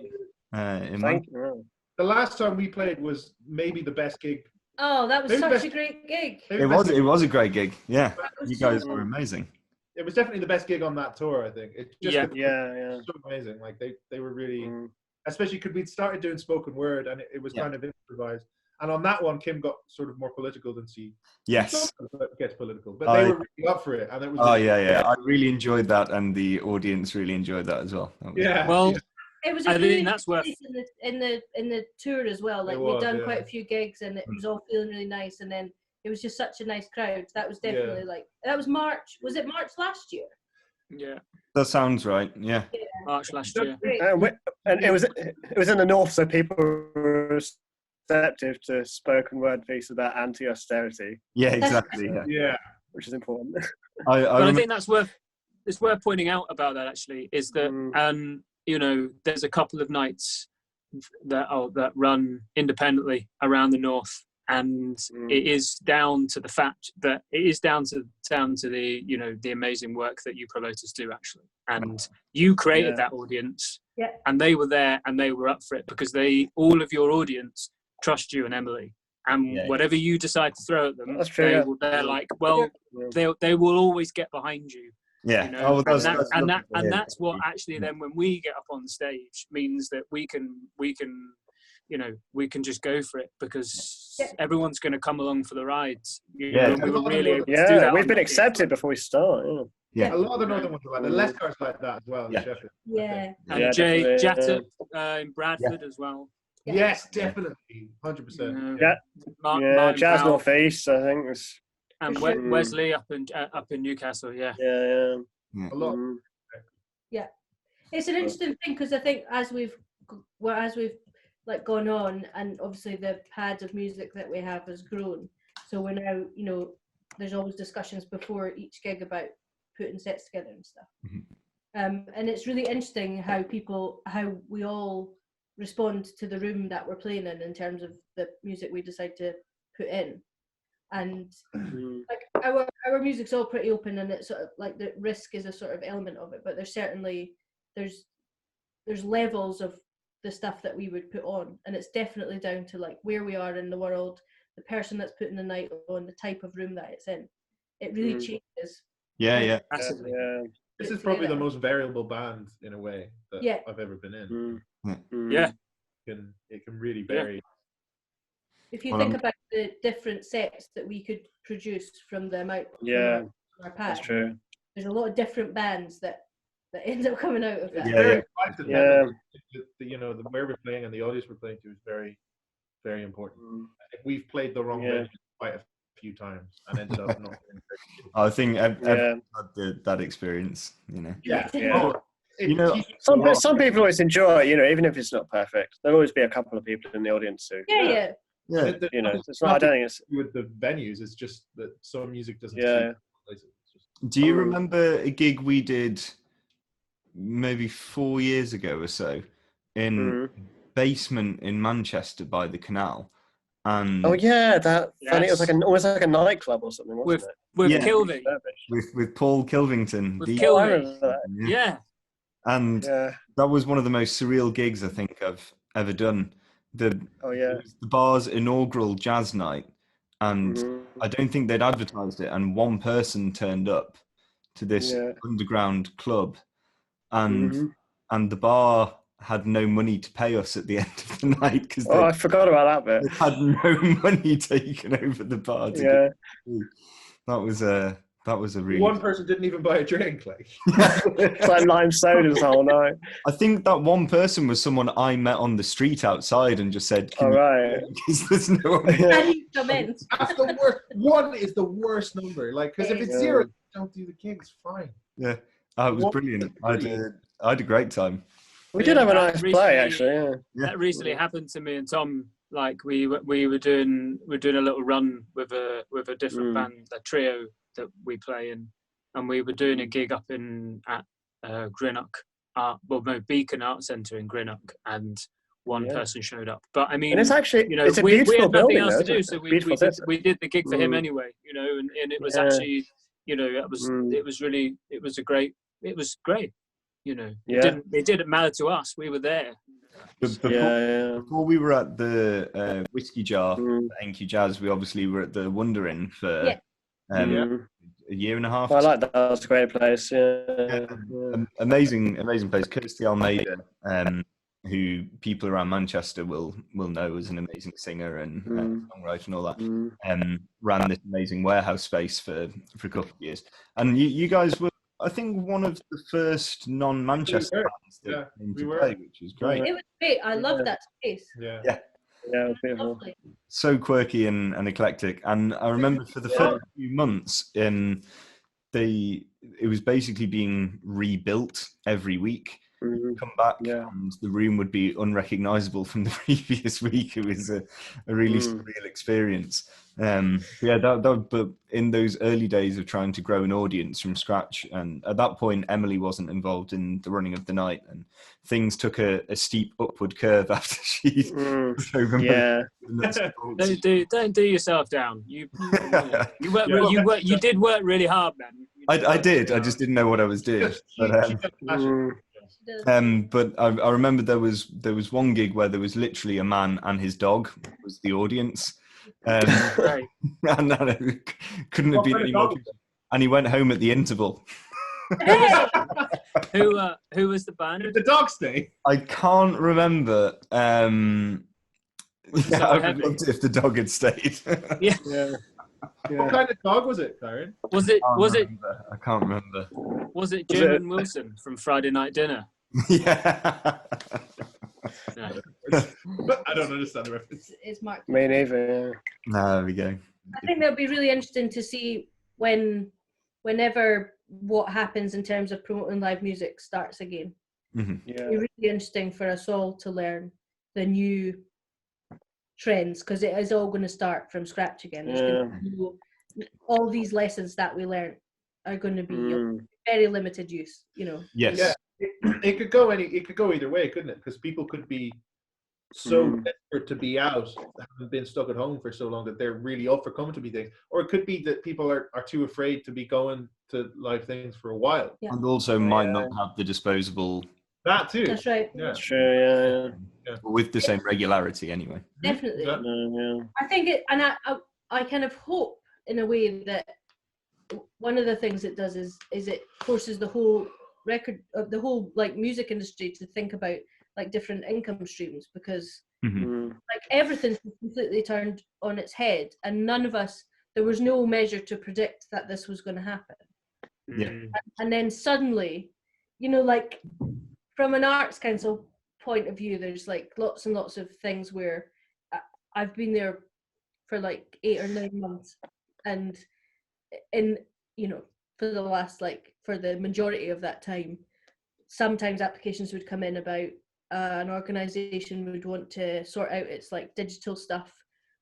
in Manchester. The last time we played was maybe the best gig. Oh, that was such a great gig. It was a great gig. Yeah, you guys were amazing. It was definitely the best gig on that tour, I think. It's just so amazing. Like they were really, especially because we'd started doing spoken word, and it was kind of improvised. And on that one, Kim got sort of more political than she. Yes, gets political, but they were really up for it, and it was. I really enjoyed that, and the audience really enjoyed that as well. It was a really nice place in the tour as well. Like we'd done quite a few gigs, and it was all feeling really nice. And then it was just such a nice crowd. That was definitely that was March. Was it March last year? Yeah, that sounds right. Yeah, March last year. And it was in the north, so people were receptive to spoken word piece about anti-austerity. Yeah, exactly. Yeah, which is important. I think it's worth pointing out about that actually is that there's a couple of nights that run independently around the north, and it is down to the fact that it is down to the the amazing work that you promoters do actually, and you created that audience, and they were there and they were up for it because all of your audience trust you and Emily, and whatever you decide to throw at them, they're like, well, they will always get behind you. Yeah, and that's what actually then when we get up on the stage means that we can just go for it because everyone's going to come along for the rides. We were really able to do that. We've been accepted before we start. Yeah, a lot of the northern ones are like the Leicester's like that as well. Yeah, and Jay Jatta in Bradford as well. Yes, definitely, 100%. Jazz North East, I think was. And Wesley up in Newcastle, a lot. Yeah, it's an interesting thing because I think as we've like gone on, and obviously the pad of music that we have has grown. So we're now, there's always discussions before each gig about putting sets together and stuff. And it's really interesting how we all respond to the room that we're playing in terms of the music we decide to put in. And like our music's all pretty open, and it's sort of like the risk is a sort of element of it, but there's certainly there's levels of the stuff that we would put on, and it's definitely down to like where we are in the world, the person that's putting the night on, the type of room that it's in. It really changes. Yeah. Massively. This is probably the most variable band in a way that I've ever been in. Yeah. It can really vary. If you think about the different sets that we could produce from the amount from our pack, that's true. There's a lot of different bands that end up coming out of that. You know, the where we're playing and the audience we're playing to is very, very important. I think we've played the wrong venue quite a few times and ended up not. I think everyone had that experience, you know. You know, some people always enjoy it, you know, even if it's not perfect. There'll always be a couple of people in the audience who. Yeah. You know, it's not. I don't think it's with the venues. It's just that some music doesn't. Do you remember a gig we did maybe 4 years ago or so in basement in Manchester by the canal? And I think it was like almost like a nightclub or something, wasn't it? With Kilving. With Paul Kilvington. And that was one of the most surreal gigs I think I've ever done. It was the bar's inaugural jazz night, and I don't think they'd advertised it, and one person turned up to this underground club, and the bar had no money to pay us at the end of the night because I forgot about that bit. They had no money taken over the bar. That was a really. One person didn't even buy a drink, like. It's like lime sodas the whole night. I think that one person was someone I met on the street outside and just said, because there's no one. Can you come in? That's the worst. One is the worst number, like, because if it's 0, don't do the gig. It's fine. Yeah, it was brilliant. I had a great time. We did have a nice play, actually. That recently happened to me and Tom. Like we were doing a little run with a different band, a trio that we play in, and we were doing a gig up at Greenock Beacon Art Centre in Greenock, and one person showed up. But I mean, and it's actually, you know, it's a we beautiful had nothing building, else to do, isn't so it? we did the gig for him anyway, you know, and it was actually, you know, it was great, you know. It didn't matter to us. We were there. Before we were at the Whiskey Jar, NQ Jazz, we obviously were at the Wonder Inn for a year and a half. I like that. That was a great place. Amazing place. Kirsty Almeida, who people around Manchester will know as an amazing singer and songwriter and all that, ran this amazing warehouse space for a couple of years. And you guys were, I think, one of the first non-Manchester bands that came to play, which was great. It was great. I love that space. It was beautiful. So quirky and eclectic. And I remember for the first few months, it was basically being rebuilt every week. Come back and the room would be unrecognizable from the previous week. It was a really surreal experience. But in those early days of trying to grow an audience from scratch, and at that point Emily wasn't involved in the running of the night, and things took a steep upward curve after she don't do yourself down. You did work really hard, man. I did. I just didn't know what I was doing. But I remember there was one gig where there was literally a man and his dog was the audience. And it couldn't have been any more. And he went home at the interval. Who was the band? Did the dog stay? I can't remember. I would loved it if the dog had stayed. What kind of dog was it, Kyran? I can't remember. Was it Jim and Wilson from Friday Night Dinner? Yeah. I don't understand the reference. It's Mark. Me neither. No, there we go. I think that'll be really interesting to see whenever what happens in terms of promoting live music starts again. It'll be really interesting for us all to learn the new trends, because it is all going to start from scratch again. There's going to be all these lessons that we learn are going to be very limited use, you know. Yes. It could go either way, couldn't it? Because people could be so desperate to be out, having been stuck at home for so long, that they're really up for coming to be things. Or it could be that people are too afraid to be going to live things for a while. Yeah. And also might not have the disposable. That too. That's right. Yeah. That's true. Yeah. With the same regularity anyway. Definitely. Yeah. I think it, and I kind of hope in a way that one of the things it does is it forces the whole the whole like music industry to think about like different income streams, because like everything's completely turned on its head, and none of us, there was no measure to predict that this was going to happen. Yeah. And then suddenly, you know, like from an Arts Council point of view, there's like lots and lots of things where I've been there for like 8 or 9 months, and in, you know, for the last, like, for the majority of that time, sometimes applications would come in about an organisation would want to sort out its like digital stuff,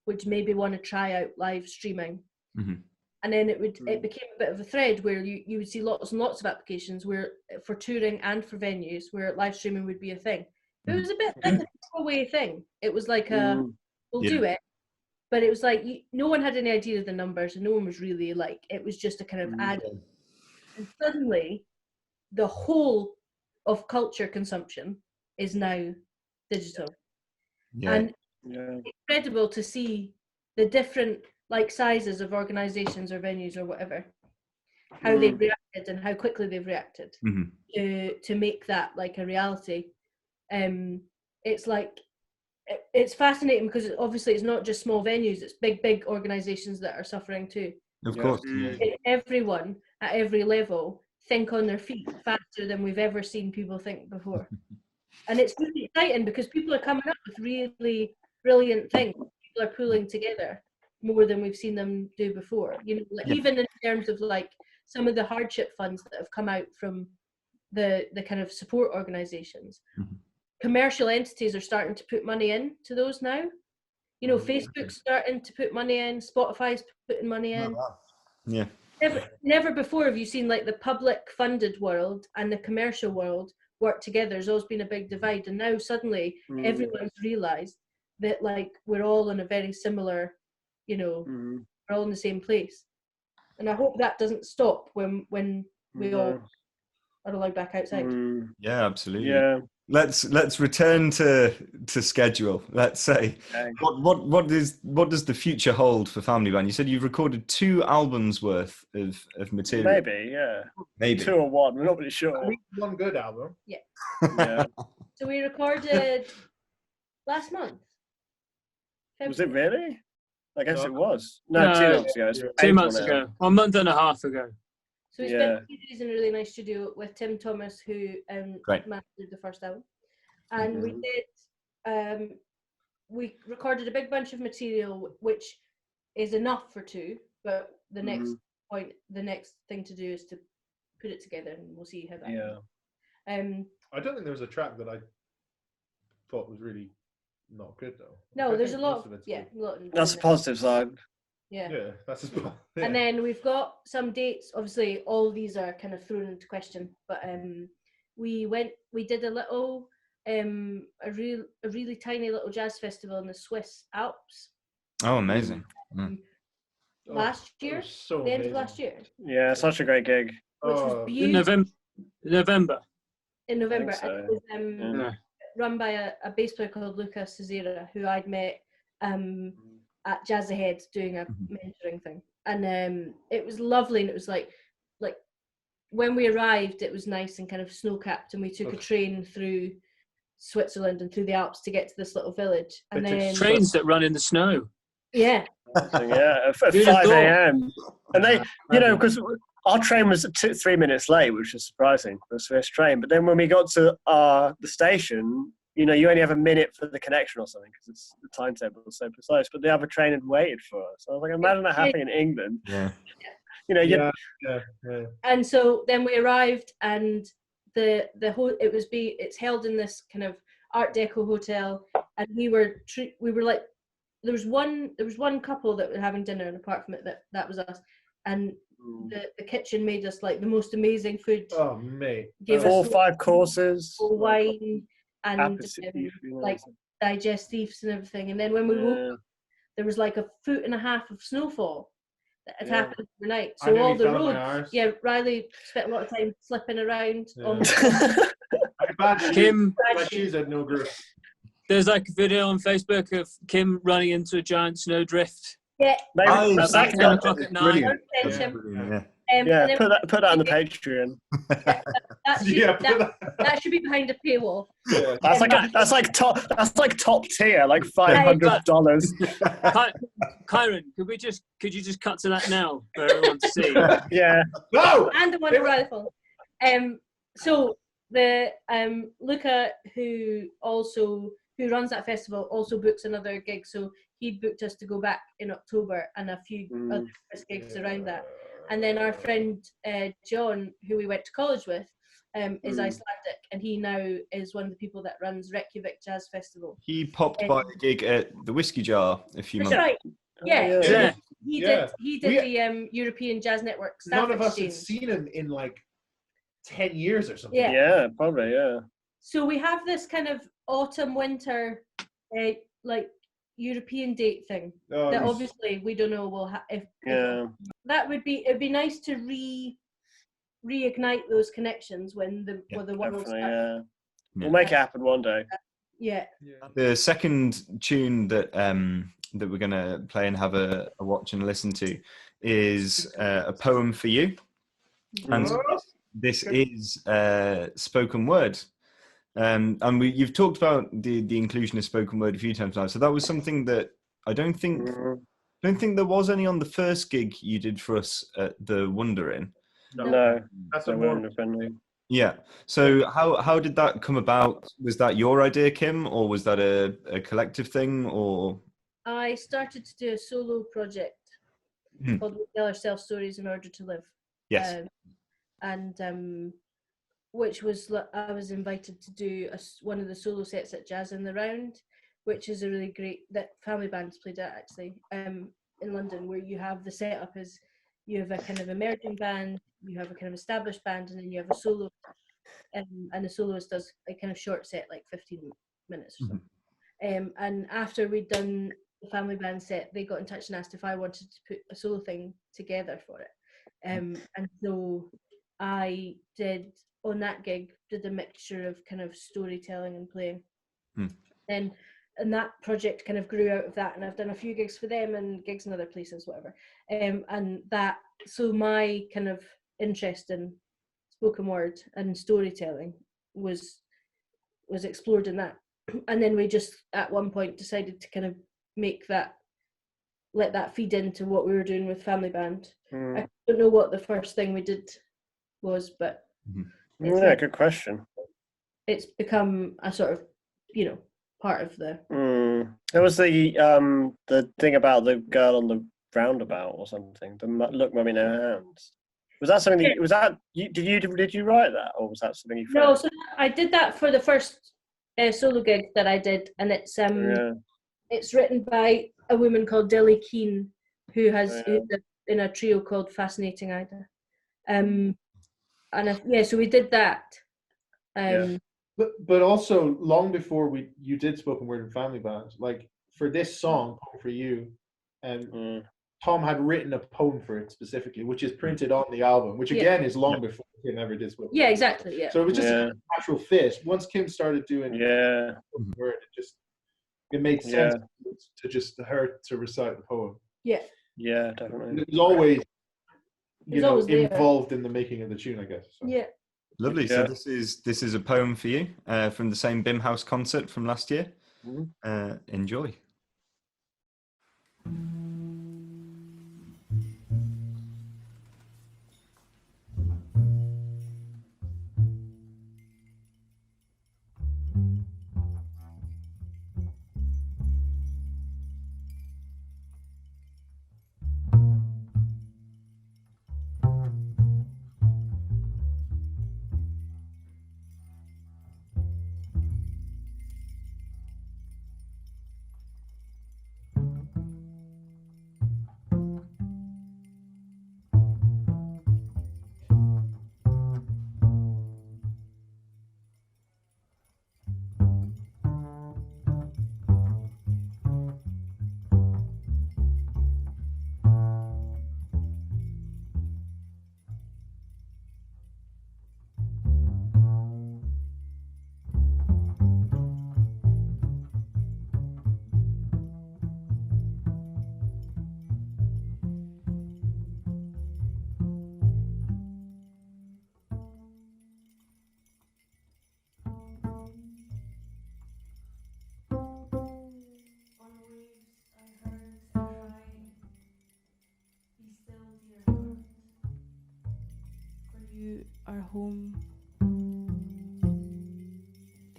would maybe want to try out live streaming. And then it became a bit of a thread where you would see lots and lots of applications where for touring and for venues where live streaming would be a thing. It was a bit like a throwaway thing. It was like we'll do it, but it was like no one had any idea of the numbers, and no one was really like, it was just a kind of add. And suddenly, the whole of culture consumption is now digital, and it's incredible to see the different like sizes of organizations or venues or whatever, how they've reacted and how quickly they've reacted to make that like a reality. It's like, it's fascinating because obviously it's not just small venues, it's big organizations that are suffering too. Of course. Everyone at every level think on their feet faster than we've ever seen people think before. And it's really exciting because people are coming up with really brilliant things. People are pulling together more than we've seen them do before. You know, like even in terms of like some of the hardship funds that have come out from the kind of support organizations. Commercial entities are starting to put money into those now. You know, Facebook's starting to put money in, Spotify's putting money in. Yeah. Never before have you seen like the public funded world and the commercial world work together. There's always been a big divide, and now suddenly everyone's realized that like we're all in a very similar, you know, we're all in the same place. And I hope that doesn't stop when we all are allowed back outside. Yeah, absolutely. Yeah. Let's return to schedule. Let's say what does the future hold for Family Band? You said you've recorded 2 albums worth of material. Maybe 2 or 1. We're not really sure. At least one good album. Yeah. So we recorded last month. Was it really? I guess it was. No, 2 months ago. 2 months ago. 1 month and a half ago. So we spent 2 days in a really nice studio with Tim Thomas, who mastered the first album. And we did, we recorded a big bunch of material, which is enough for 2, but the next thing to do is to put it together, and we'll see how that goes. I don't think there was a track that I thought was really not good though. No, there's a lot of that's a positive side. Yeah, that's and then we've got some dates. Obviously, all of these are kind of thrown into question, but we did a little, a really tiny little jazz festival in the Swiss Alps. Oh, amazing! Last year, the end of last year. Yeah, such a great gig. Which was beautiful. November. In November, I think so. and it was run by a bass player called Luca Cesera, who I'd met at Jazz Ahead doing a mentoring thing, and it was lovely. And it was like when we arrived, it was nice and kind of snow-capped, and we took a train through Switzerland and through the Alps to get to this little village. And then trains that run in the snow. Yeah, at 5 a.m. And they, you know, because our train was 3 minutes late, which was surprising for a Swiss train. But then when we got to the station, you know, you only have a minute for the connection or something because the timetable is so precise. But the other train had waited for us. I was like, imagine that happening in England. Yeah. You know, yeah. And so then we arrived, and it's held in this kind of Art Deco hotel, and we were like, there was one couple that were having dinner, and apart from it, that was us. And the kitchen made us like the most amazing food. Oh, mate! Gave 4 or 5 courses, wine, and like digestifs and everything. And then when we woke Yeah. up, there was like 1.5 feet of snowfall that had Yeah. happened overnight. I So nearly all the fell on my roads, arse. yeah, Riley spent a lot of time slipping around. Yeah. Almost I had bad shoes. Kim, My shoes had no grip. there's like a video on Facebook of Kim running into a giant snowdrift yeah. Maybe Oh, about Saxophone. 10 o'clock at night. Brilliant. Thanks, Tim. Brilliant, And yeah, then put that on the Patreon. that should, Yeah, but that should be behind a paywall. yeah. That's like top tier, like $500. Kyran, could you just cut to that now for everyone to see? Yeah. No! And the one for Riley Fall. So the Luca, who runs that festival, also books another gig. So he booked us to go back in October and a few other gigs around that. And then our friend John, who we went to college with, is Icelandic, and he now is one of the people that runs Reykjavik Jazz Festival. He popped by a gig at the Whiskey Jar a few That's months right. Yeah. Yeah. He Yeah. did the European Jazz Network staff None of us had exchange. seen him in like 10 years or something. Yeah. Yeah, probably, yeah. So we have this kind of autumn winter like European date thing Oh, that it was- obviously we don't know will if Yeah. that it'd be nice to reignite those connections when the world Definitely, starts. yeah. We'll make it happen one day. Yeah. The second tune that that we're gonna play and have a watch and listen to is a poem for you, and this is spoken word. And you've talked about the inclusion of spoken word a few times now. So that was something that I don't think there was any on the first gig you did for us at the Wonder Inn. No, That's there a wouldn't more. have been. Yeah. So how did that come about? Was that your idea, Kim, or was that a collective thing? Or I started to do a solo project called We Tell Ourselves Stories in Order to Live. yes, Which was I was invited to do one of the solo sets at Jazz in the Round, which is a really great that family bands played at actually in London, where you have the setup is you have a kind of emerging band, you have a kind of established band, and then you have a solo, and the soloist does a kind of short set, like 15 minutes or something. And after we'd done the family band set, they got in touch and asked if I wanted to put a solo thing together for it. And so I did, on that gig, did a mixture of kind of storytelling and playing. And that project kind of grew out of that, and I've done a few gigs for them and gigs in other places, whatever. And that, so my kind of interest in spoken word and storytelling was explored in that. And then we just at one point decided to kind of let that feed into what we were doing with family band. I don't know what the first thing we did was, but Yeah, good question. it's become a sort of, part of the. There was the thing about the girl on the roundabout or something. The look, mummy, no hands. Was that something? Was that you? Did you write that, or was that something you found? No, so I did that for the first solo gig that I did, and it's it's written by a woman called Dilly Keane, who's in a trio called Fascinating Ida. So we did that. But also long before you did spoken word in family bands, like for this song for you, Tom had written a poem for it specifically, which is printed on the album, which again is long before Kim ever did spoken word. Yeah, exactly. Yeah. So it was just a natural fit. Once Kim started doing spoken word, it made sense to just her to recite the poem. Yeah, definitely. It was always always there. involved in the making of the tune, I guess. So. Yeah. lovely. Yeah. So this is a poem for you from the same Bim House concert from last year. Enjoy.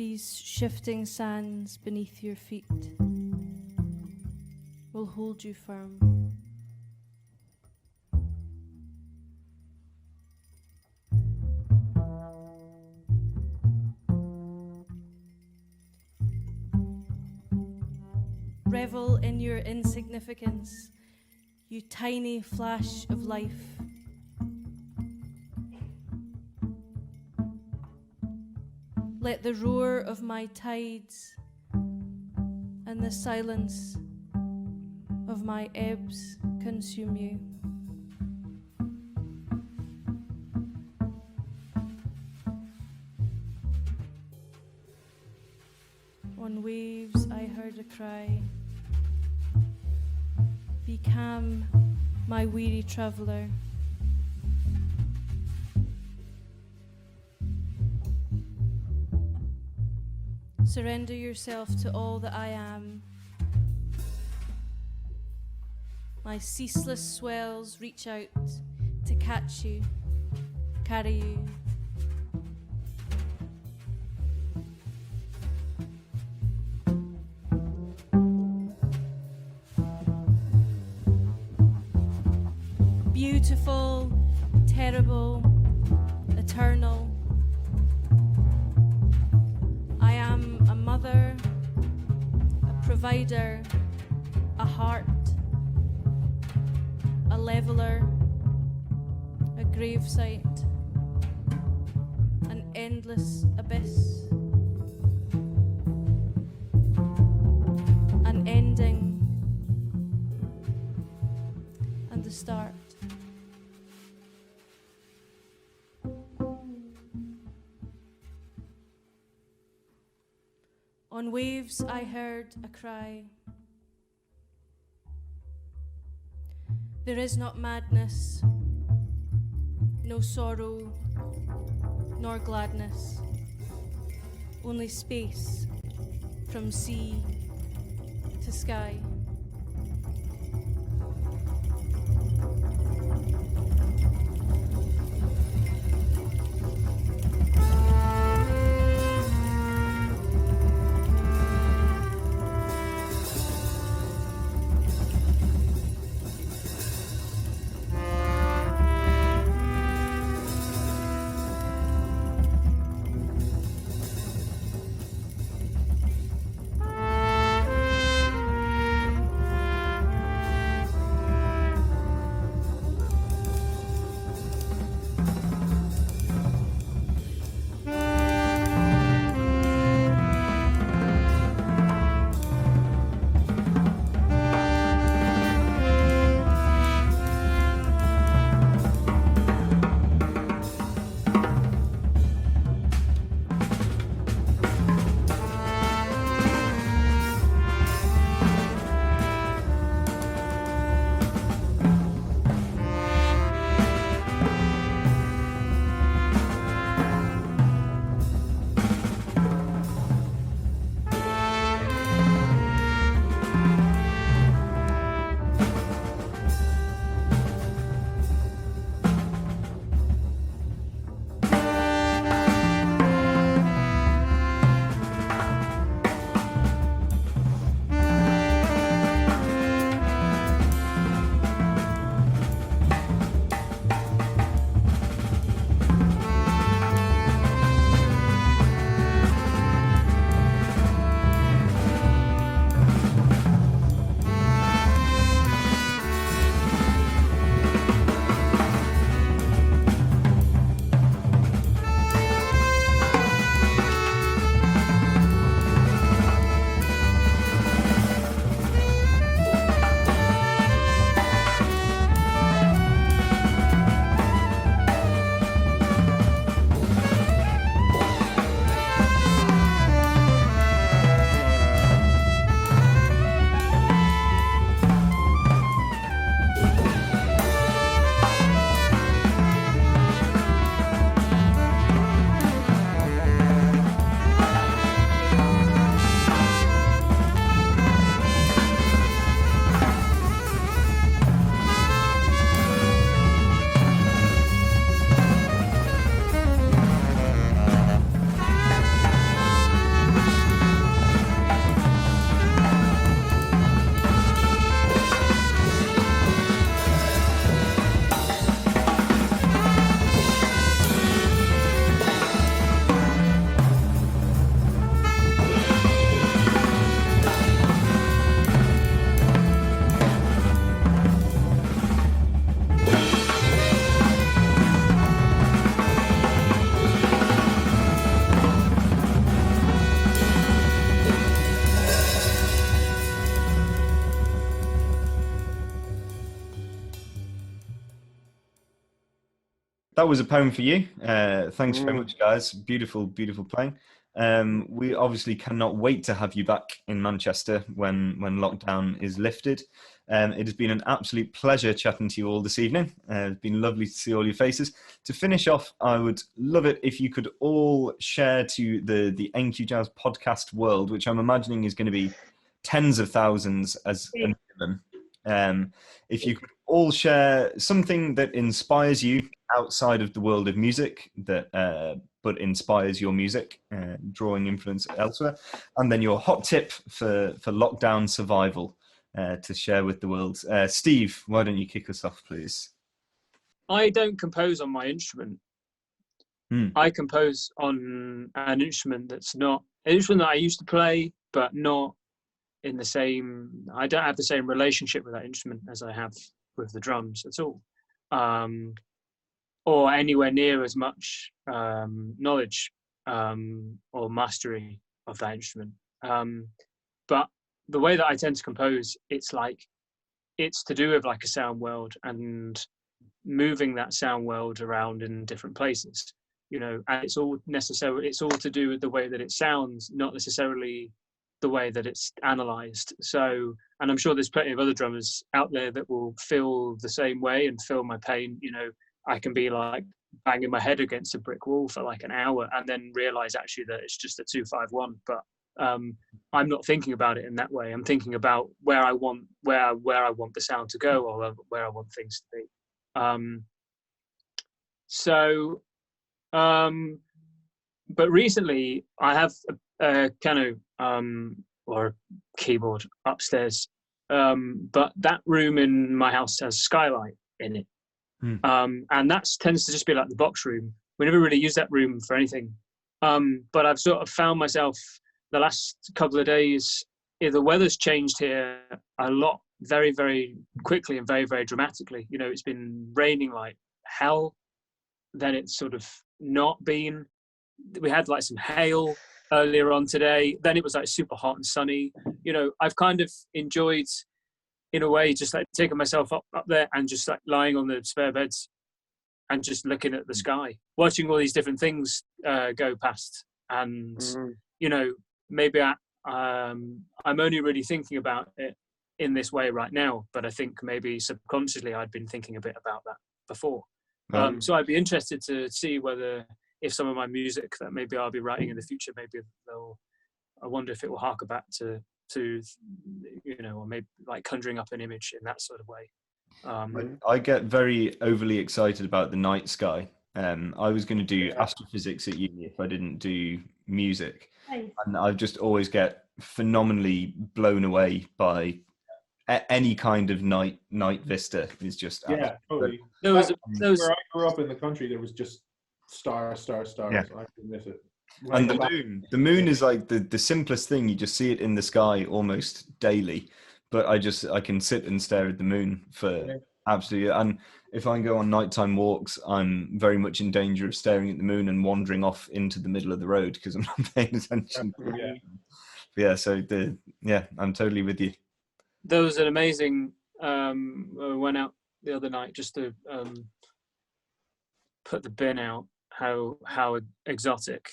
These shifting sands beneath your feet will hold you firm. Revel in your insignificance, you tiny flash of life. Let the roar of my tides and the silence of my ebbs consume you. On waves I heard a cry. Be calm, my weary traveller. Surrender yourself to all that I am. My ceaseless swells reach out to catch you, carry you. Beautiful, terrible, eternal. I am a mother, a provider, a heart, a leveler, a gravesite, an endless abyss, an ending, and the start. On waves I heard a cry. There is not madness, no sorrow, nor gladness, only space from sea to sky. that was a poem for you. Thanks very much, guys. Beautiful, beautiful playing. We obviously cannot wait to have you back in Manchester when lockdown is lifted. It has been an absolute pleasure chatting to you all this evening. It's been lovely to see all your faces. To finish off, I would love it if you could all share to the NQ Jazz podcast world, which I'm imagining is going to be tens of thousands as a minimum. If you could all share something that inspires you outside of the world of music, that but inspires your music, drawing influence elsewhere, and then your hot tip for lockdown survival to share with the world. Steve, why don't you kick us off, please? I don't compose on my instrument. I compose on an instrument that's not an instrument that I used to play, but not in the same. I don't have the same relationship with that instrument as I have with the drums at all, or anywhere near as much knowledge or mastery of that instrument. But the way that I tend to compose, it's to do with like a sound world and moving that sound world around in different places, and it's all to do with the way that it sounds, not necessarily the way that it's analyzed. So, and I'm sure there's plenty of other drummers out there that will feel the same way and feel my pain. I can be like banging my head against a brick wall for like an hour and then realize actually that it's just a 2-5-1. But I'm not thinking about it in that way. I'm thinking about where I want the sound to go, or where I want things to be. But recently I have a piano or a keyboard upstairs, but that room in my house has skylight in it. And that tends to just be like the box room. We never really use that room for anything. But I've sort of found myself the last couple of days, the weather's changed here a lot, very, very quickly and very, very dramatically. It's been raining like hell. Then it's sort of not been. We had like some hail earlier on today. Then it was like super hot and sunny. I've kind of enjoyed, in a way, just like taking myself up there and just like lying on the spare beds and just looking at the sky, watching all these different things go past. And maybe I'm only really thinking about it in this way right now, but I think maybe subconsciously I'd been thinking a bit about that before. So I'd be interested to see if some of my music that maybe I'll be writing in the future, I wonder if it will hark back to or maybe like conjuring up an image in that sort of way. I get very overly excited about the night sky. I was going to do astrophysics at uni if I didn't do music. Nice. And I just always get phenomenally blown away by any kind of night vista. Is just totally. Where I grew up in the country, there was just stars. Yeah. I could miss it. And the moon is like the simplest thing. You just see it in the sky almost daily, but I can sit and stare at the moon for absolutely. And if I go on nighttime walks, I'm very much in danger of staring at the moon and wandering off into the middle of the road because I'm not paying attention. I'm totally with you. There was an amazing. Went out the other night just to put the bin out. How exotic.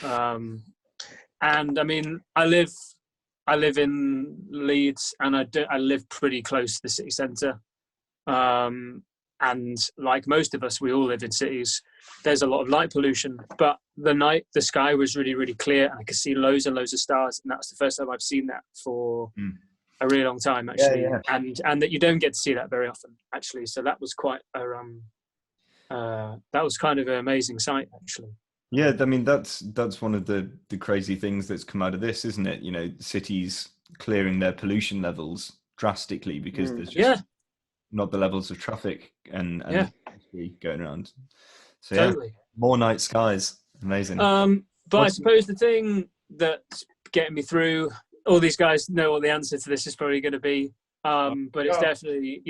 And I mean, I live in Leeds, and I live pretty close to the city centre. And like most of us, we all live in cities. There's a lot of light pollution, but the sky was really, really clear, and I could see loads and loads of stars, and that's the first time I've seen that for a really long time, actually. And that you don't get to see that very often, actually. So that was quite that was kind of an amazing sight, actually. Yeah, I mean that's one of the crazy things that's come out of this, isn't it? Cities clearing their pollution levels drastically because there's just not the levels of traffic and going around. So totally. More night skies, amazing. But I suppose the thing that's getting me through, all these guys know what the answer to this is probably going to be, but it's definitely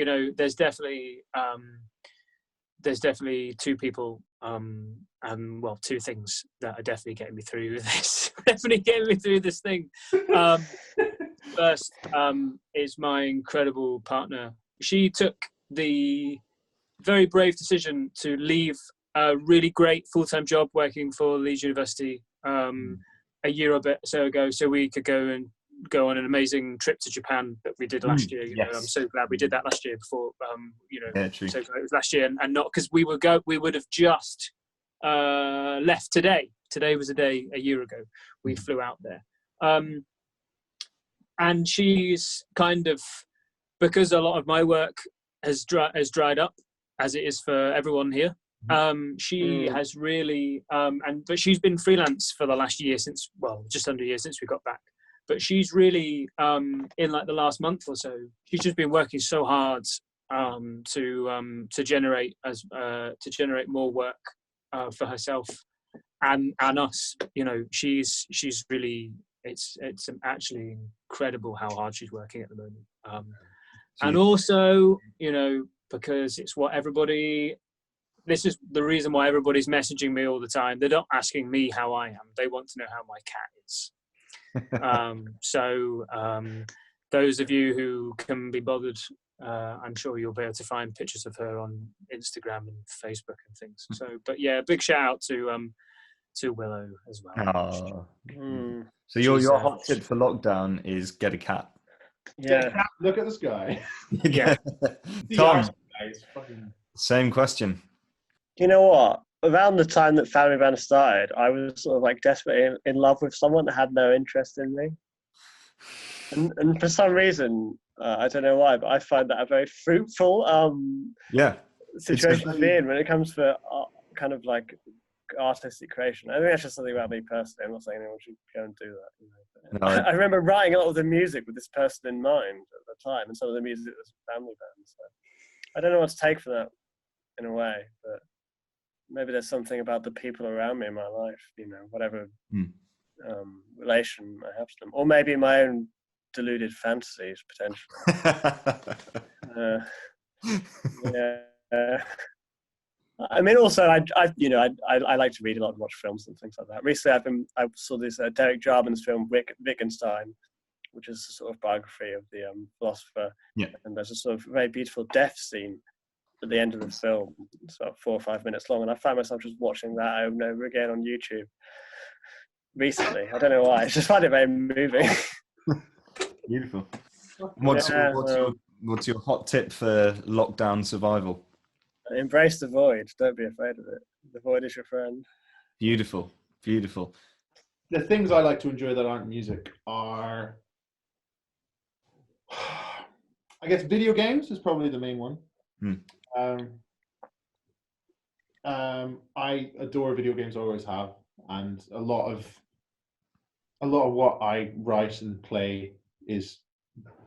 there's definitely two people, two things that are definitely getting me through this. Definitely getting me through this thing. First is my incredible partner. She took the very brave decision to leave a really great full-time job working for Leeds University a year or bit so ago, so we could go on an amazing trip to Japan that we did last year. Yes. I'm so glad we did that last year before, Yeah, true. so glad it was last year, and not because we would have just left today. Today was a day a year ago. We flew out there. And she's kind of, because a lot of my work has dried up, as it is for everyone here. She has really, but she's been freelance for the last year just under a year since we got back. But she's really, in like the last month or so, she's just been working so hard to generate more work for herself and us. She's really, it's actually incredible how hard she's working at the moment. And also, because it's what everybody. This is the reason why everybody's messaging me all the time. They're not asking me how I am. They want to know how my cat is. So those of you who can be bothered, I'm sure you'll be able to find pictures of her on Instagram and Facebook and things. So, but yeah, big shout out to Willow as well. So your hot tip for lockdown is get a cat. Yeah. Look at the sky. Yeah. Tom, same question. You know what? Around the time that Family Band started, I was sort of like desperately in love with someone that had no interest in me. And for some reason, I don't know why, but I find that a very fruitful situation to be in when it comes to kind of like artistic creation. I think that's just something about me personally. I'm not saying anyone should go and do that. No. I remember writing a lot of the music with this person in mind at the time, and some of the music was Family Band. So I don't know what to take from that in a way, but maybe there's something about the people around me in my life, whatever relation I have to them, or maybe my own deluded fantasies potentially. I mean, also, I like to read a lot and watch films and things like that. Recently, I saw this Derek Jarman's film Wittgenstein, which is a sort of biography of the philosopher. Yeah. And there's a sort of very beautiful death scene at the end of the film. It's about 4 or 5 minutes long, and I found myself just watching that over and over again on YouTube recently. I don't know why. I just find it very moving. Beautiful. What's your hot tip for lockdown survival? Embrace the void. Don't be afraid of it. The void is your friend. Beautiful. The things I like to enjoy that aren't music are, I guess, video games is probably the main one. I adore video games, always have, and a lot of what I write and play is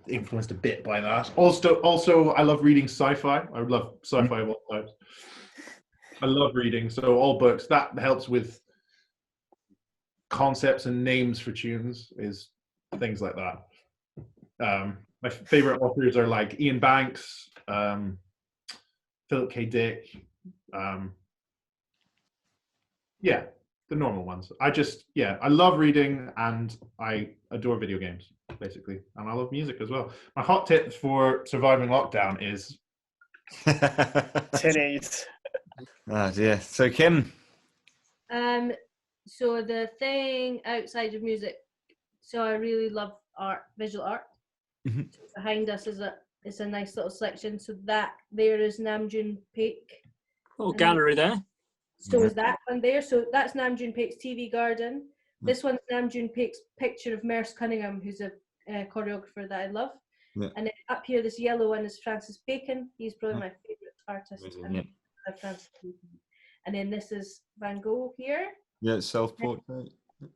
influenced a bit by that. Also, I love reading sci-fi. I love sci-fi of all types. I love reading, so all books. That helps with concepts and names for tunes, is things like that. My favorite authors are like Ian Banks, Philip K. Dick. The normal ones. I love reading and I adore video games, basically. And I love music as well. My hot tip for surviving lockdown is tinnies. Oh dear. So Kim. So the thing outside of music, so I really love art, visual art. Mm-hmm. So behind us is a nice little section. So that there is Namjoon Paik. Gallery there. So is that one there. So that's Namjoon Paik's TV garden. This one's Namjoon Paik's picture of Merce Cunningham, who's a choreographer that I love. Yeah. And then up here, this yellow one is Francis Bacon. He's probably my favourite artist. Francis Bacon. And then this is Van Gogh here. Yeah, self-portrait.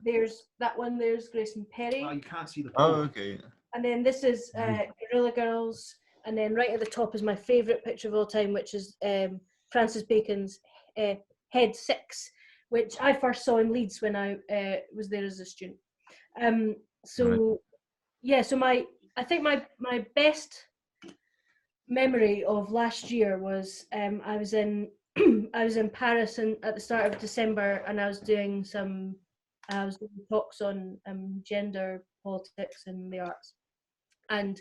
There's that one. There's Grayson Perry. Oh, you can't see the. Oh, okay. And then this is Guerrilla Girls. And then right at the top is my favourite picture of all time, which is Francis Bacon's Head 6, which I first saw in Leeds when I was there as a student. So I think my best memory of last year was I was in Paris at the start of December, and I was doing talks on gender politics and the arts, and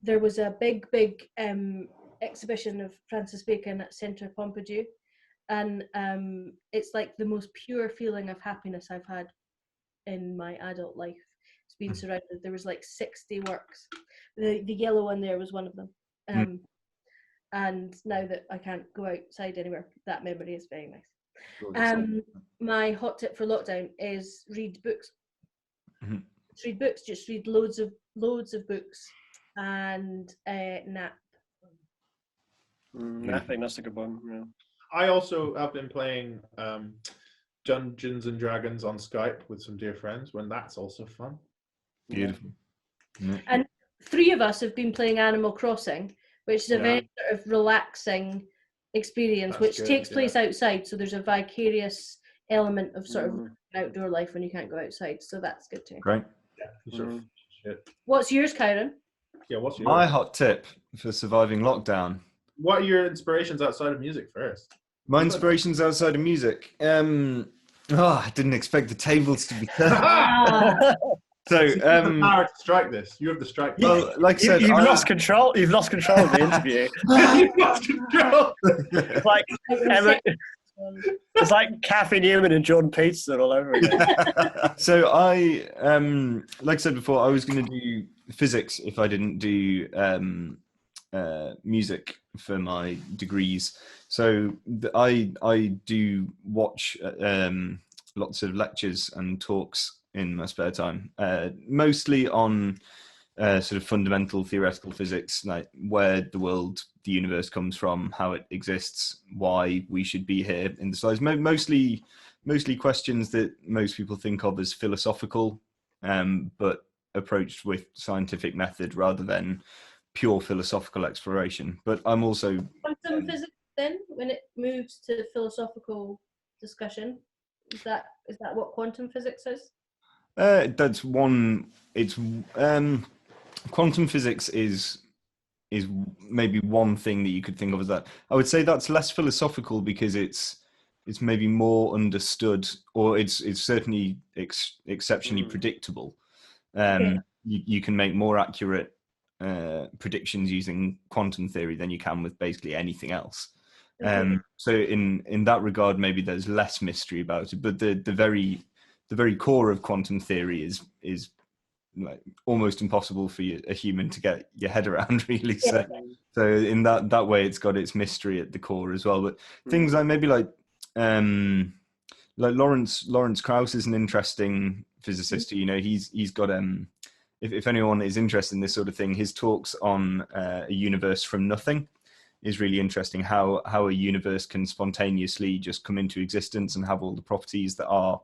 there was a big exhibition of Francis Bacon at Centre Pompidou, and it's like the most pure feeling of happiness I've had in my adult life. It's been surrounded. There was like 60 works. The yellow one there was one of them. And now that I can't go outside anywhere, that memory is very nice. My hot tip for lockdown is read books. Read books. Just read loads of books and nap. Napping, that's a good one. Yeah. I also have been playing Dungeons and Dragons on Skype with some dear friends. When that's also fun. Beautiful. And 3 of us have been playing Animal Crossing, which is a very sort of relaxing experience, That's which good, takes place outside. So there's a vicarious element of sort of outdoor life when you can't go outside. So that's good too. Great. Yeah, sort of shit. What's yours, Kyran? Yeah, what's yours? My hot tip for surviving lockdown. What are your inspirations outside of music first? My inspirations outside of music. I didn't expect the tables to be turned. So, you have the power to strike this. You have the strike. well, like I said, You've lost control. You've lost control of the interview. You've lost control. It's like it's like Kathy Newman and Jordan Peterson all over again. So I, like I said before, I was going to do physics if I didn't do music for my degrees. So I do watch lots of lectures and talks in my spare time, mostly on sort of fundamental theoretical physics, like where the world, the universe comes from, how it exists, why we should be here in the stars. Mostly questions that most people think of as philosophical, but approached with scientific method rather than pure philosophical exploration. But I'm also Quantum physics then, when it moves to philosophical discussion, is that what quantum physics is? that's one. It's quantum physics is maybe one thing that you could think of as that. I would say that's less philosophical because it's maybe more understood, or it's certainly exceptionally predictable. You can make more accurate predictions using quantum theory than you can with basically anything else. So in that regard, maybe there's less mystery about it. But the very core of quantum theory is like almost impossible for a human to get your head around, really. So in that way, it's got its mystery at the core as well. But things like maybe like Lawrence Krauss is an interesting physicist. You know, he's got if anyone is interested in this sort of thing, his talks on a universe from nothing is really interesting. How a universe can spontaneously just come into existence and have all the properties that our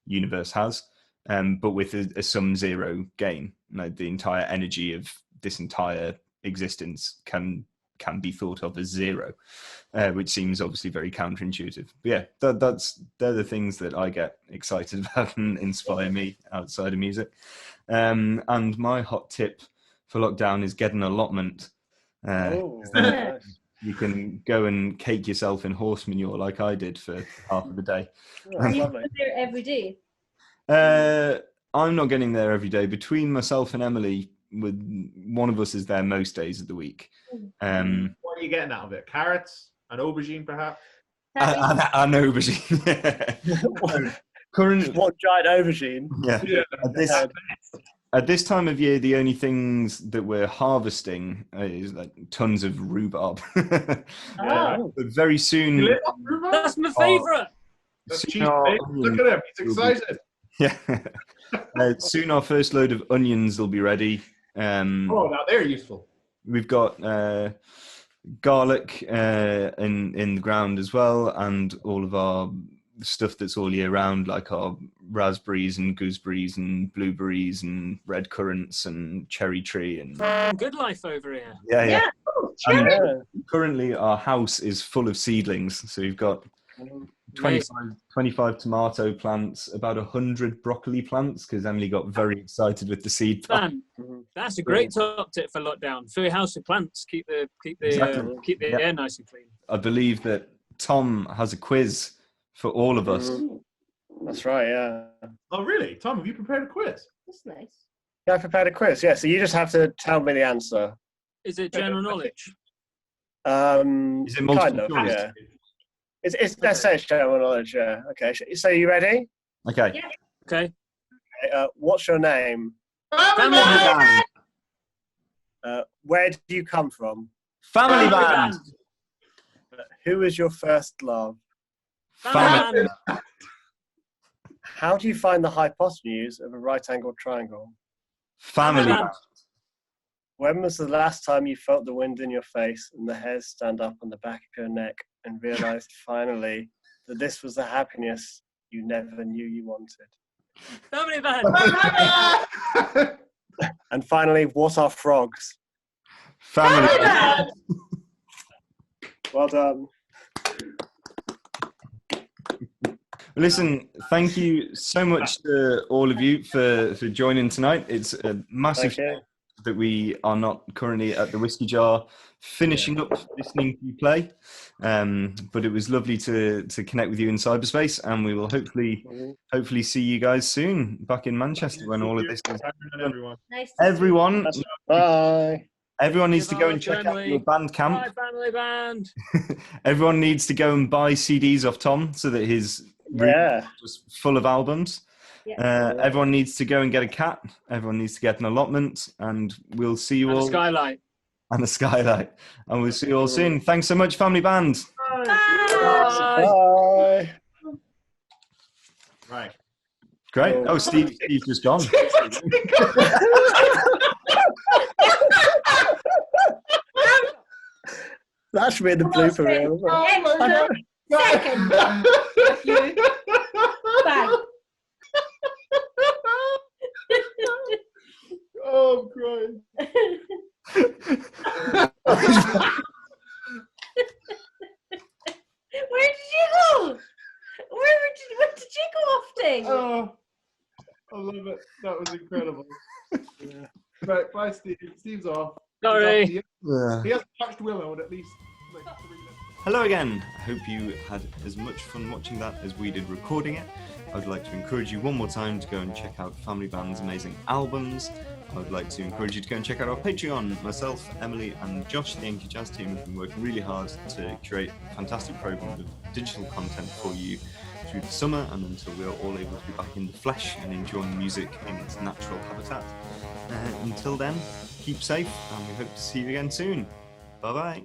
universe has, but with a sum zero gain. Like the entire energy of this entire existence can be thought of as zero, which seems obviously very counterintuitive. But yeah, they're the things that I get excited about and inspire me outside of music. And my hot tip for lockdown is get an allotment. You can go and cake yourself in horse manure like I did for half of the day. Are you there every day? I'm not getting there every day. Between myself and Emily, with one of us is there most days of the week. What are you getting out of it? Carrots? An aubergine, perhaps? An aubergine. Current One giant aubergine. Yeah. At this time of year, the only things that we're harvesting is like tons of rhubarb. But very soon, That's my favourite. Look at him, he's excited. Yeah. Soon our first load of onions will be ready. Now they're useful. We've got garlic in the ground as well, and all of our stuff that's all year round, like our raspberries and gooseberries and blueberries and red currants and cherry tree and Good life over here. yeah. Yeah. Currently our house is full of seedlings, so we've got 25 tomato plants, about 100 broccoli plants, because Emily got very excited with the seed plant. That's a great top tip for lockdown. Fill your house with plants. Keep the air nice and clean. I believe that Tom has a quiz for all of us. That's right, yeah. Oh, really? Tom, have you prepared a quiz? That's nice. Yeah, I prepared a quiz, yeah, so you just have to tell me the answer. Is it general knowledge? Is it multiple choice? Yeah. Let's say it's general knowledge. Yeah. Okay. So you ready? Okay. Yeah. Okay. What's your name? Family band. Where do you come from? Family band. Who is your first love? Family band. How do you find the hypotenuse of a right-angled triangle? Family Family band. When was the last time you felt the wind in your face and the hairs stand up on the back of your neck and realized finally that this was the happiness you never knew you wanted? Family band. And finally, what are frogs? Family band. Well done. Listen, thank you so much to all of you for joining tonight. It's a massive Thank you. shame that we are not currently at the Whiskey Jar finishing up listening to you play. But it was lovely to connect with you in cyberspace, and we will hopefully see you guys soon back in Manchester when all of this is Everyone. Nice to see you. everyone. Bye. Everyone needs to go and check out your Bandcamp. Hi, family band. Everyone needs to go and buy CDs off Tom so that his room Yeah. is just full of albums. Yeah. Everyone needs to go and get a cat. Everyone needs to get an allotment, and we'll see you And a all. skylight. And a skylight. And we'll see you all soon. Thanks so much, Family Band. Bye. Bye. Right. Great. Oh, Steve's just gone. That should be in the blooper reel. Second. You. Bang. Oh, great. Where did you go? Where did you go off to? Oh, I love it. That was incredible. Yeah. Right, bye, Steve. Steve's off. Sorry. He hasn't touched Willow in at least like 3 minutes. Hello again. I hope you had as much fun watching that as we did recording it. I would like to encourage you one more time to go and check out Family Band's amazing albums. I would like to encourage you to go and check out our Patreon. Myself, Emily, and Josh, the Yankee Jazz team, have been working really hard to create a fantastic program of digital content for you through the summer and until we are all able to be back in the flesh and enjoying music in its natural habitat. Until then, keep safe, and we hope to see you again soon. Bye-bye.